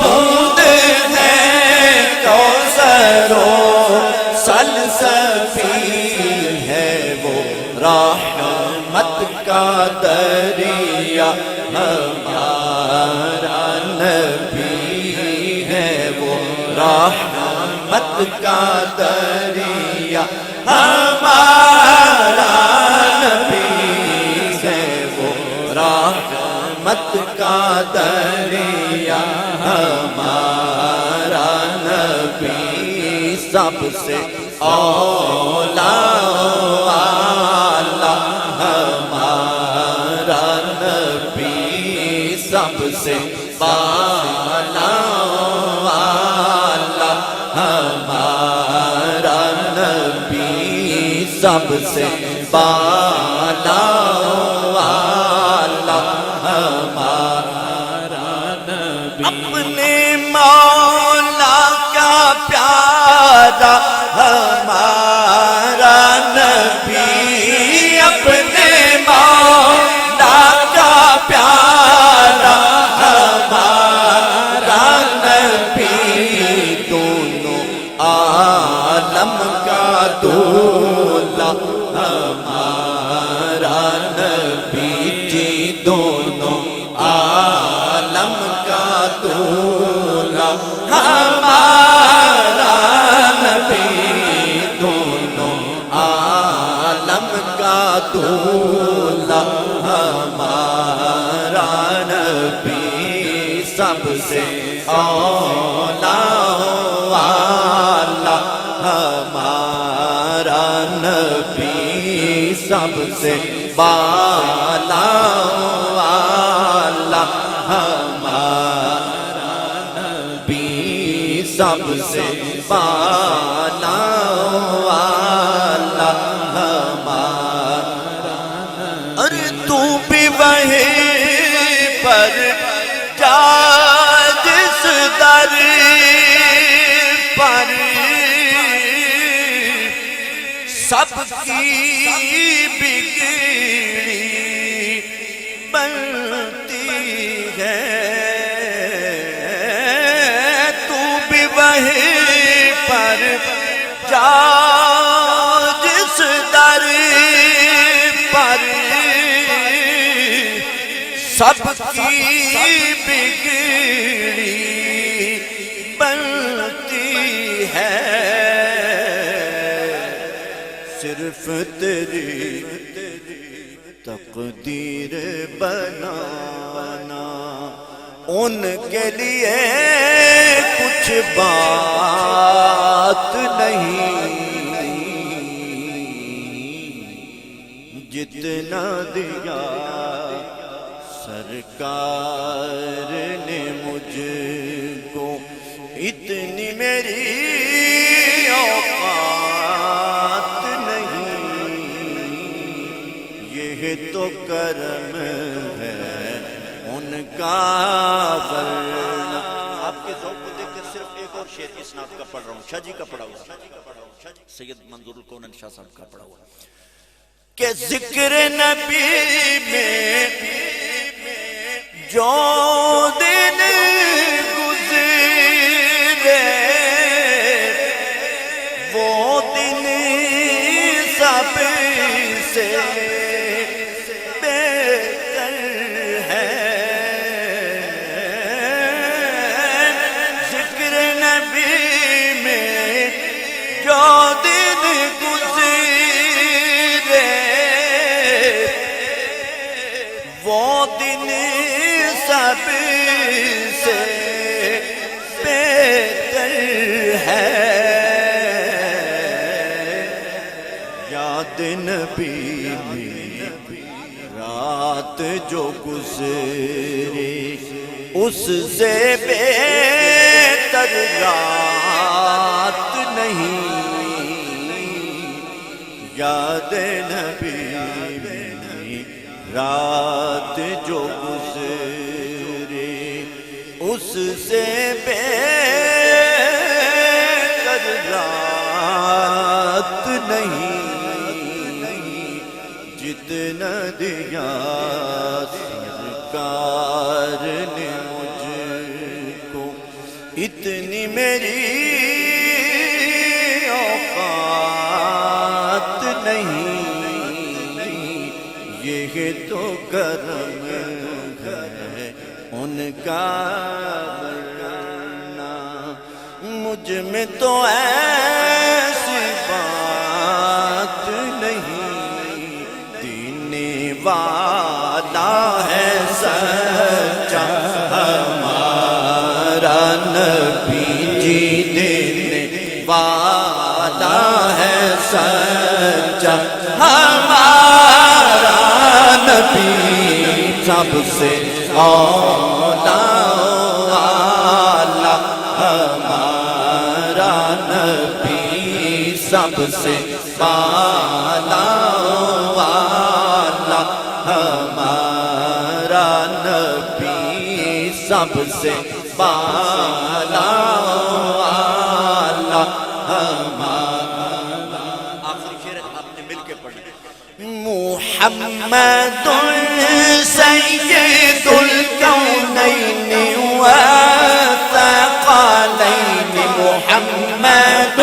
بوند ہے کوثر و سلسبیل ہے وہ رحمت کا دریا ہمارا نبی ہے وہ رحمت کا دریا ہمارا نبی ہے وہ رحمت کا دریا ہمارا نبی سب سے اولا والا ہمارا نبی سب سے بالا والا ہمارا نبی سب سے بالا والا ہمارا نبی اپنے مولا کا پیارا ہمارا نبی اپنے مولا کا پیارا ہمارا نبی دونوں عالم کا دولا ہمارا نبی جی سب سے اولا والا ہمارا نبی سب سے بالا والا ہمارا نبی سب سے بالا والا ہمارا ارے تو بھی وہیں پر جا جس در پر سب کی بگڑی بنتی ہے تو بھی وہیں پر جا جس در پر سب کی بگڑی بنتی ہے صرف تیری تقدیر بنانا ان کے لیے کچھ بات نہیں جتنا دیا سرکار نے مجھ کو اتنی میری اوقات نہیں یہ تو کرم ہے ان کا ورنہ آپ کے ذوق کو دیکھ کر صرف ایک اور شعر اسناد کا پڑھ رہا ہوں شاہ جی کا پڑھا ہوا سید منظور الکونین شاہ صاحب کا پڑھا ہوا کہ ذکر نبی میں جو دن گزرے وہ دن سب سے بہتر ہے ذکر نبی میں جو دن گزرے وہ دن سب سے بہتر ہے یاد نبی میں رات جو گزری اس سے بہتر رات نہیں یاد نبی میں رات جو گزری اس سے بہتر رات نہیں جتنا دیا سرکار نے مجھ کو اتنی میری اوقات نہیں یہ تو کرم ہے ان کا ورنہ مجھ میں تو ایسی بات نہیں دینے والا ہے سچا ہمارا نبی جی دینے والا ہے سچا ہمارا نبی سب سے اولا والا ہمارا نبی سب سے بالا والا ہمارا نبی سب سے بالا والا ہمارا آخری شعر آپ نے مل کے پڑھنا محمد سید الکونین والثقلین محمد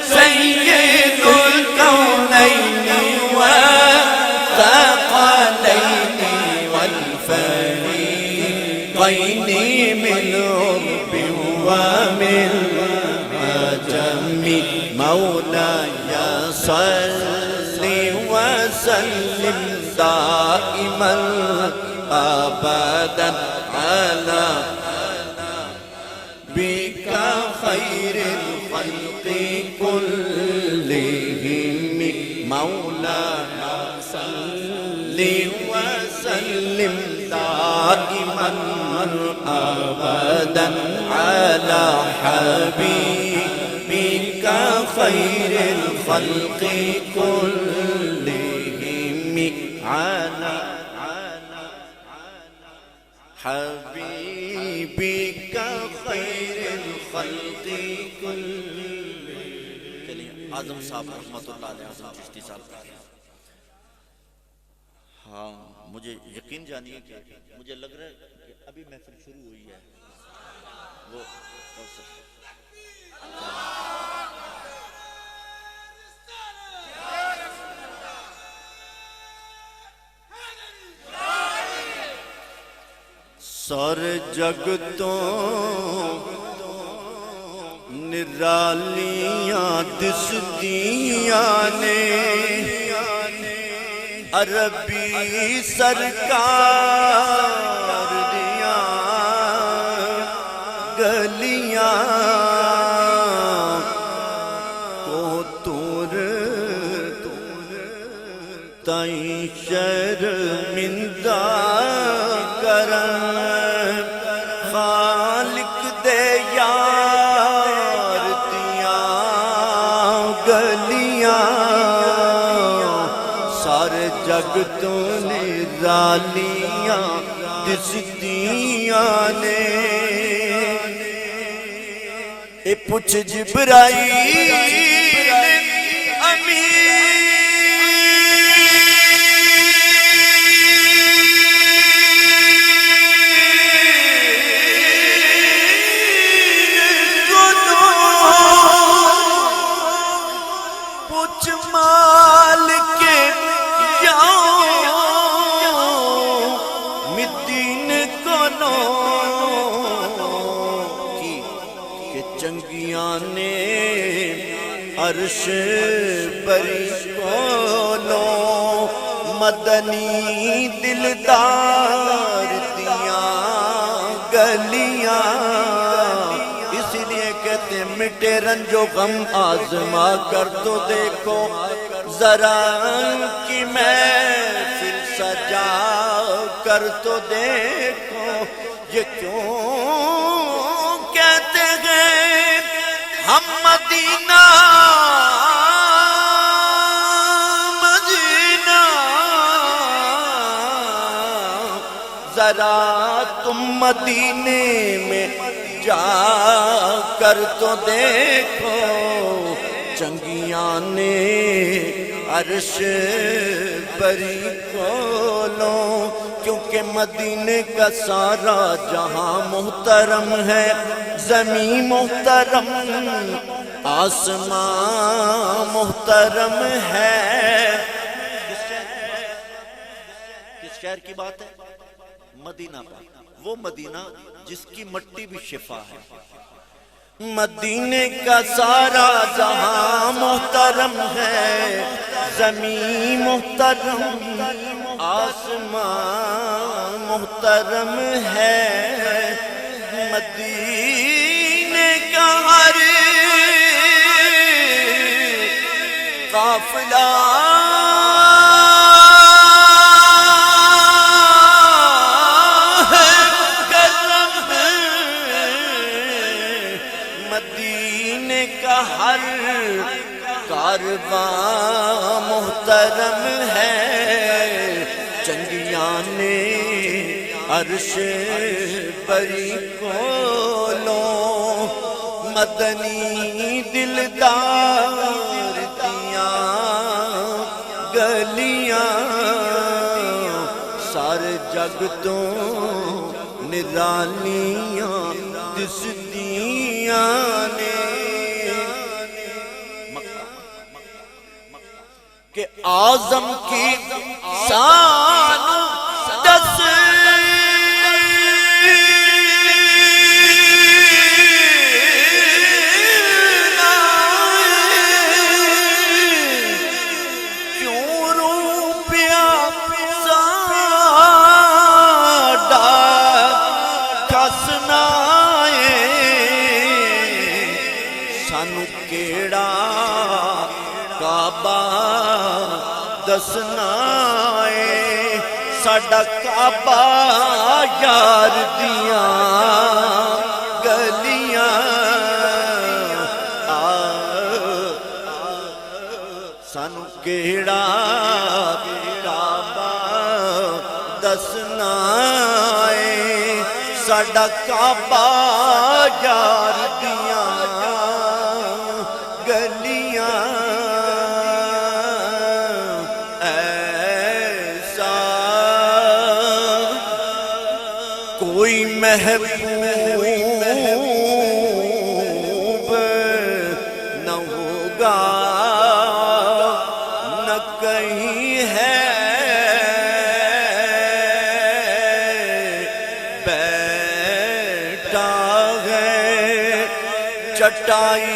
سید الکونین والثقلین والفریقین من عرب ومن عجم مولاي صل وسلم دائما أبدا على بك خير الخلق كلهم مولانا صل وسلم دائما أبدا على حبيبك خير الخلق كلهم على حبيبك خير الخلق كلهم. چلیے اعظم صاحب رحمۃ اللہ علیہ، اعظم چشتی صاحب. ہاں مجھے یقین جانیے کہ مجھے لگ رہا ہے کہ ابھی محفل شروع ہوئی ہے. وہ سارے جگ تو نرالیاں دسدیاں نے عربی سرکار دیاں گلیاں کو تور تائیں شرمندہ کرن خالق دے یار دیاں گلیاں سارے جگ تو نرالیاں دسدیاں نے. اے پوچھ جبرائیل امین عرش بری کولو مدنی دلدار دیاں گلیاں. اس لیے کہتے مٹے رنج و غم آزما کر تو دیکھو ذرا کی محفل سجا کر تو دیکھو. یہ کیوں کہتے ہیں ہم مدینہ مدینہ ذرا تم مدینے میں جا کر تو دیکھو چنگیاں نے عرش بری کھولو کیونکہ مدینے کا سارا جہاں محترم ہے زمین محترم آسمان محترم ہے. کس شہر کی بات ہے؟ مدینہ پر. وہ مدینہ جس کی مٹی بھی شفا ہے. مدینے کا سارا جہاں محترم ہے زمین محترم آسمان محترم ہے. مدینے کا ہر قافلہ مدینے کا ہر کارواں محترم ہے. چنگیاں نے عرش بری کھولو مدنی دلدار دیاں گلیاں سارے جگ تو نرالیاں دسدیاں نے. کہ اعظم کی شان دس کیوں روپیہ ساڈا کعبہ یار دیاں گلیاں سانو کیڑا کعبہ دسنا ہے ساڈا کعبہ یار دیاں گلیاں ایسا کوئی محبوب نہ ہوگا نہ کہیں ہے بیٹھا ہے چٹائی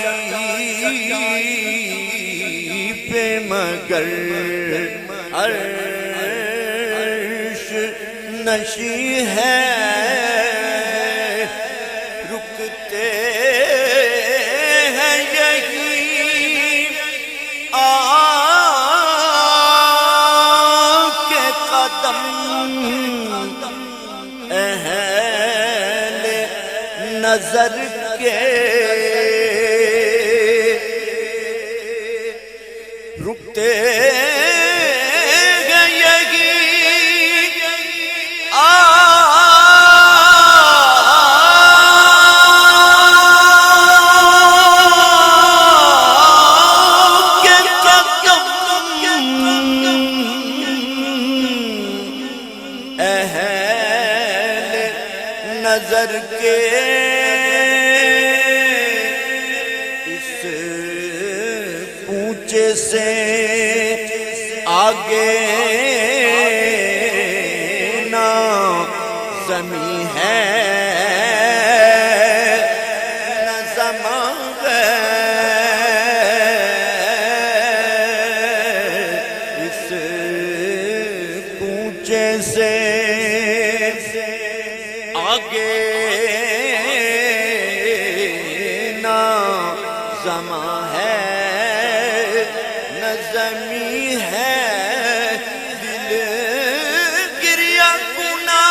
پہ مگر عرش نشیں ہے رکتے ہیں یہی آ کے قدم اہل نظر کے رکتے ہیں یہی کے قدم اہل نظر کے اس پوچھے سے آگے نہ زمین ہے نہ زمان ہے اس پوچھے سے آگے نہ زمان ہے نہ زمین ہے دل گریا کنا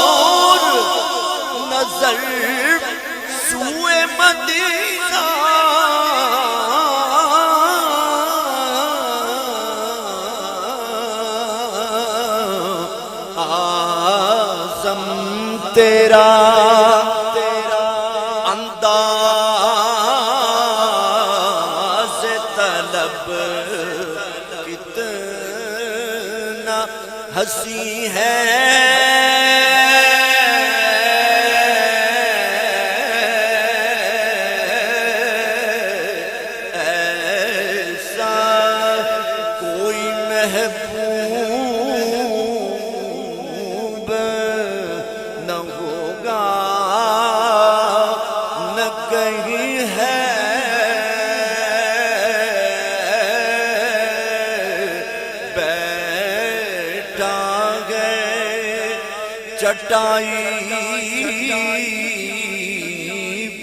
اور نظر سوئے مدینہ آزم تیرا انداز طلب کتنا ہنسی ہے ایسا کوئی محبوب نہ ہوگا نہ کہیں ہے بیٹھا گئے چٹائی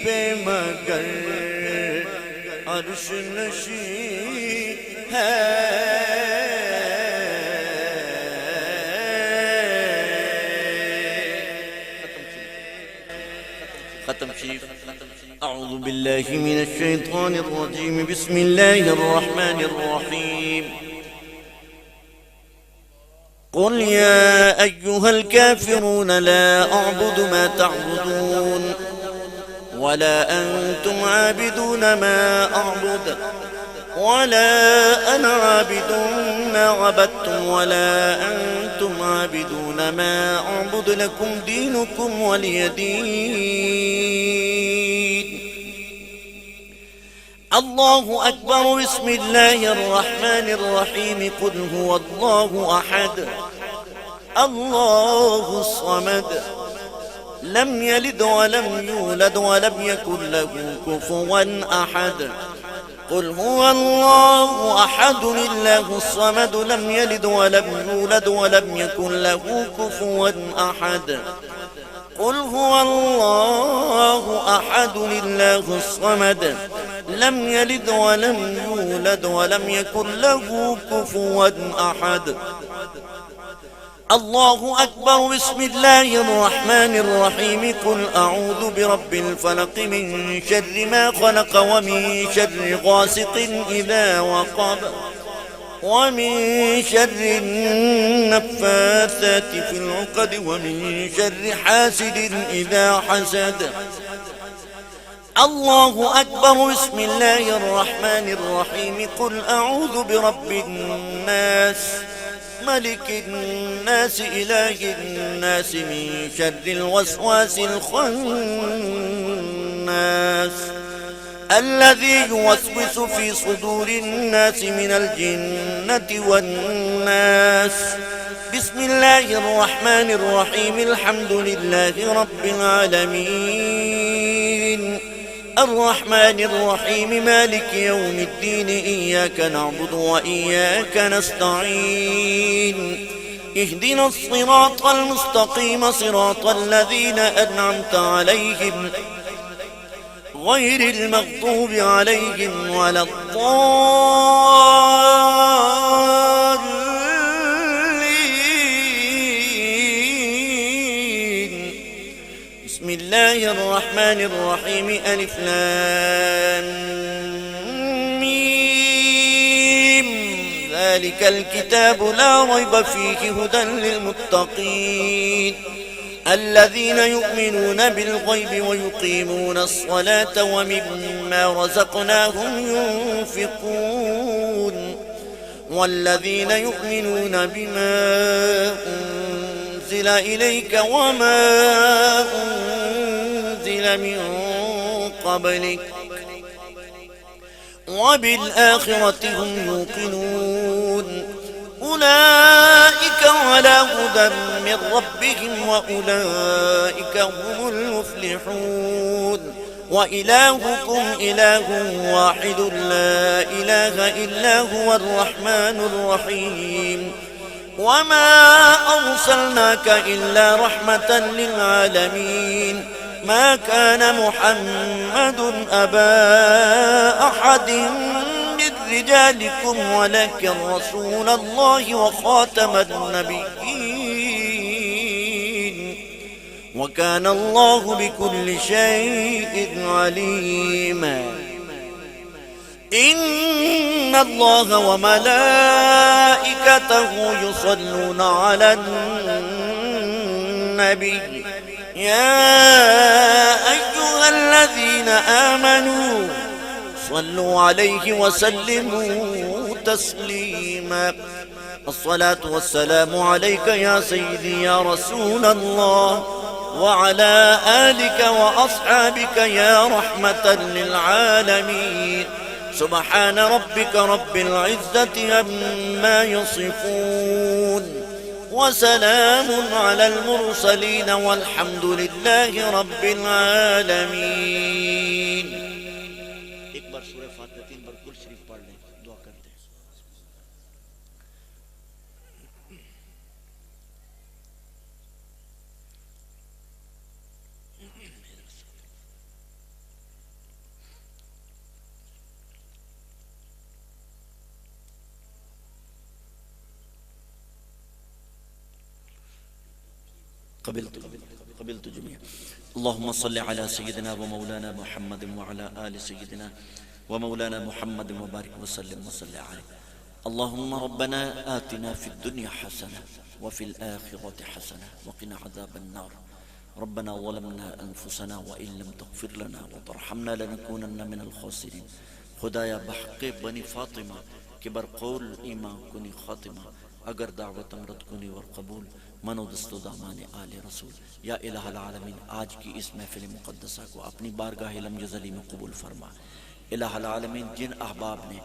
پہ مگر عرش نشیں ہے ختم شریف اعوذ باللہ من الشیطان الرجیم بسم اللہ الرحمن الرحیم قل يا أيها الكافرون لا أعبد ما تعبدون ولا أنتم عابدون ما أعبد ولا أنا عابد ما عبدتم ولا أنتم عابدون ما أعبد لكم دينكم ولي دين الله أكبر بسم الله الرحمن الرحيم قل هو الله أحد الله الصمد لم يلد ولم يولد ولم يكن له كفوا أحد قل هو الله أحد الله الصمد لم يلد ولم يولد ولم يكن له كفوا أحد قل هو الله أحد الله الصمد لم يلد ولم يولد ولم يكن له كفوا أحد. الله أكبر. بسم الله الرحمن الرحيم. قل أعوذ برب الفلق من شر ما خلق ومن شر غاسق إذا وقب ومن شر النفاثات في العقد ومن شر حاسد إذا حسد. الله أكبر. بسم الله الرحمن الرحيم. قل أعوذ برب الناس ملك الناس إله الناس من شر الوسواس الخناس الذي يوسوس في صدور الناس من الجنة والناس. بسم الله الرحمن الرحيم. الحمد لله رب العالمين الرحمن الرحيم مالك يوم الدين إياك نعبد وإياك نستعين اهدنا الصراط المستقيم صراط الذين أنعمت عليهم غير المغضوب عليهم ولا الضالين. بسم الله الرحمن الرحيم. ألف لام ميم ذلك الكتاب لا ريب فيه هدى للمتقين الذين يؤمنون بالغيب ويقيمون الصلاة ومما رزقناهم ينفقون والذين يؤمنون بما أنزل إليك وما أنزل من قبلك وبالآخرة هم يوقنون أولئك على هدى من ربهم وأولئك هم المفلحون. وإلهكم إله واحد لا إله إلا هو الرحمن الرحيم وما أرسلناك إلا رحمة للعالمين. ما كان محمد أبا أحد من رجالكم ولكن رسول الله وخاتم النبيين وكان الله بكل شيء عليما. إن الله وملائكته يصلون على النبي يا أيها الذين آمنوا صلوا عليه وسلموا تسليما. الصلاة والسلام عليك يا سيدي يا رسول الله وعلى آلك وأصحابك يا رحمة للعالمين. سبحان ربك رب العزة عما يصفون وسلام على المرسلين والحمد لله رب العالمين. ایک بار سورہ فاتحہ 3 بار کل شریف پڑھ لیں، دعا کرتے ہیں. قبلت جميعا. اللهم صل على سيدنا ومولانا محمد وعلى آل سيدنا ومولانا محمد وبارك وسلم وصلى عليه. اللهم ربنا آتنا في الدنيا حسنة وفي الآخرة حسنة وقنا عذاب النار. ربنا ظلمنا أنفسنا وإن لم تغفر لنا وترحمنا لنكونن من الخاسرين. خدایا بحق بنی فاطمہ کہ بر قول ایمان کنی خاتمہ اگر دعوت امرت کنی ور قبول منو دست و دامان آل رسول. یا الہ العالمین آج کی اس محفل مقدسہ کو اپنی بارگاہ لم یزلی میں قبول فرما. الہ العالمین جن احباب نے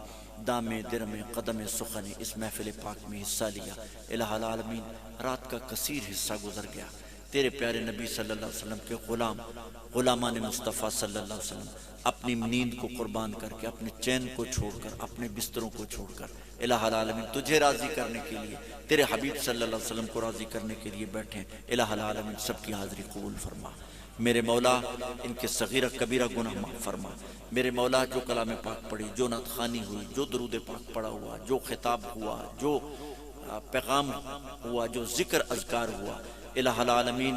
دام درم قدم سخن اس محفل پاک میں حصہ لیا، الہ العالمین رات کا کثیر حصہ گزر گیا. تیرے پیارے نبی صلی اللہ علیہ وسلم کے غلامان مصطفیٰ صلی اللہ علیہ وسلم اپنی نیند کو قربان کر کے، اپنے چین کو چھوڑ کر، اپنے بستروں کو چھوڑ کر الہ العالمین تجھے راضی کرنے کے لیے، تیرے حبیب صلی اللہ علیہ وسلم کو راضی کرنے کے لیے بیٹھے ہیں. الہ العالمین سب کی حاضری قبول فرما. میرے مولا ان کے صغیرہ کبیرہ گناہ معاف فرما۔ میرے مولا جو کلام پاک پڑھی، جو نعت خوانی ہوئی، جو درود پاک پڑھا ہوا، جو خطاب ہوا، جو پیغام ہوا، جو ذکر اذکار ہوا، الہ العالمین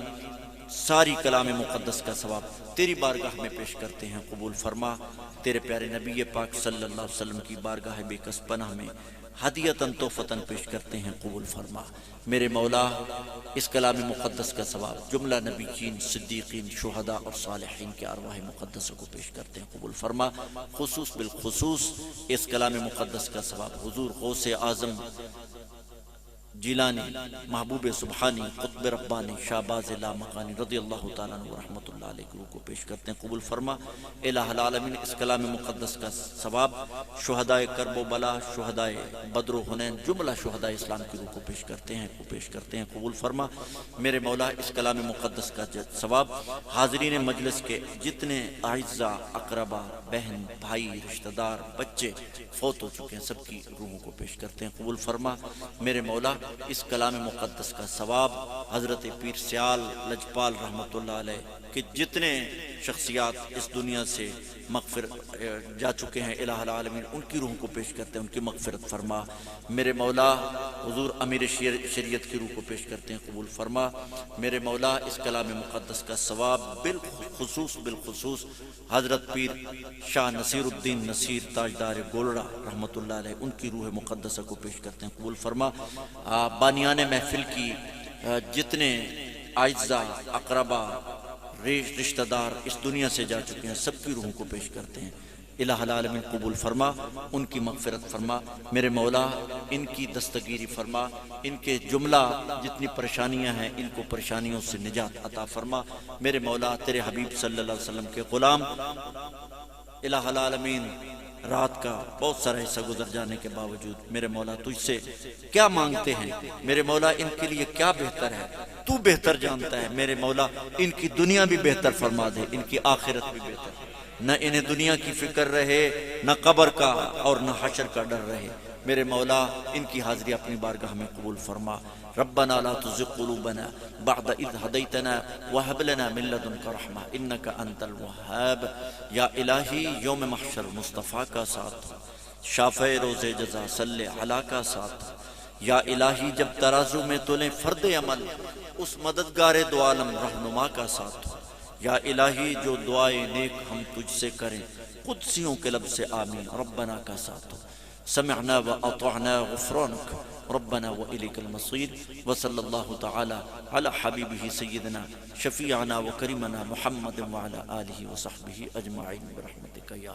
ساری کلام مقدس کا ثواب تیری بارگاہ میں پیش کرتے ہیں، قبول فرما۔ تیرے پیارے نبی پاک صلی اللہ علیہ وسلم کی بارگاہ بے کس پناہ میں ہدیتاً تحفتاً پیش کرتے ہیں، قبول فرما۔ میرے مولا اس کلام مقدس کا ثواب جملہ نبیین، صدیقین، شہداء اور صالحین کے ارواح مقدسہ کو پیش کرتے ہیں، قبول فرما۔ خصوص بالخصوص اس کلام مقدس کا ثواب حضور غوث اعظم جیلانی، محبوب سبحانی، قطب ربانی، شہباز لامکانی رضی اللہ تعالیٰ عنہ رحمۃ اللہ علیہ کی روح کو پیش کرتے ہیں، قبول فرما۔ الہ العالمین اس کلام مقدس کا ثواب شہدائے کرب و بلا، شہدائے بدر و حنین، جملہ شہدائے اسلام کی روح کو پیش کرتے ہیں، قبول فرما۔ میرے مولا اس کلام مقدس کا ثواب حاضرین مجلس کے جتنے اعزاء، اقربا، بہن، بھائی، رشتہ دار، بچے فوت ہو چکے ہیں، سب کی روحوں کو پیش کرتے ہیں، قبول فرما۔ میرے مولا اس کلام مقدس کا ثواب حضرت پیر سیال لجپال رحمۃ اللہ علیہ کہ جتنے شخصیات اس دنیا سے جا چکے ہیں، الہ العالمین ان کی روح کو پیش کرتے ہیں، ان کی مغفرت فرما۔ میرے مولا حضور امیر شریعت کی روح کو پیش کرتے ہیں، قبول فرما۔ میرے مولا اس کلام مقدس کا ثواب بالخصوص حضرت پیر شاہ نصیر الدین نصیر تاجدار گولڑا رحمۃ اللہ علیہ ان کی روح مقدسہ کو پیش کرتے ہیں، قبول فرما۔ بانیان محفل کی جتنے اعزاء، اقربا، رشتہ دار اس دنیا سے جا چکے ہیں، سب کی روحوں کو پیش کرتے ہیں، الہ العالمین قبول فرما، ان کی مغفرت فرما۔ میرے مولا ان کی دستگیری فرما، ان کے جملہ جتنی پریشانیاں ہیں ان کو پریشانیوں سے نجات عطا فرما۔ میرے مولا تیرے حبیب صلی اللہ علیہ وسلم کے غلام الہ العالمین رات کا بہت سارا حصہ گزر جانے کے باوجود میرے مولا تجھ سے کیا مانگتے ہیں، میرے مولا ان کے لیے کیا بہتر ہے تو بہتر جانتا ہے۔ میرے مولا ان کی دنیا بھی بہتر فرما دے، ان کی آخرت بھی بہتر، نہ انہیں دنیا کی فکر رہے، نہ قبر کا اور نہ حشر کا ڈر رہے۔ میرے مولا ان کی حاضری اپنی بارگاہ میں قبول فرما۔ ربنا لا تزغ قلوبنا بعد اذ هديتنا وهب لنا من لدنك رحمة انك انت الوهاب۔ یا الہی یوم محشر مصطفیٰ کا ساتھ، شافع روز جزا صلی علی کا ساتھ، یا الہی جب ترازو میں تولیں فرد عمل اس مددگار دو عالم رہنما کا ساتھ، یا الہی جو دعائیں نیک ہم تجھ سے کریں قدسیوں کے لب سے آمین ربنا کا ساتھ، سمعنا واطعنا غفرانک ربنا وإلیک المصیر۔ وصلی اللہ تعالی علی حبیبہ سیدنا شفیعنا وکریمنا محمد وعلی آلہ وصحبہ اجمعین برحمتک یا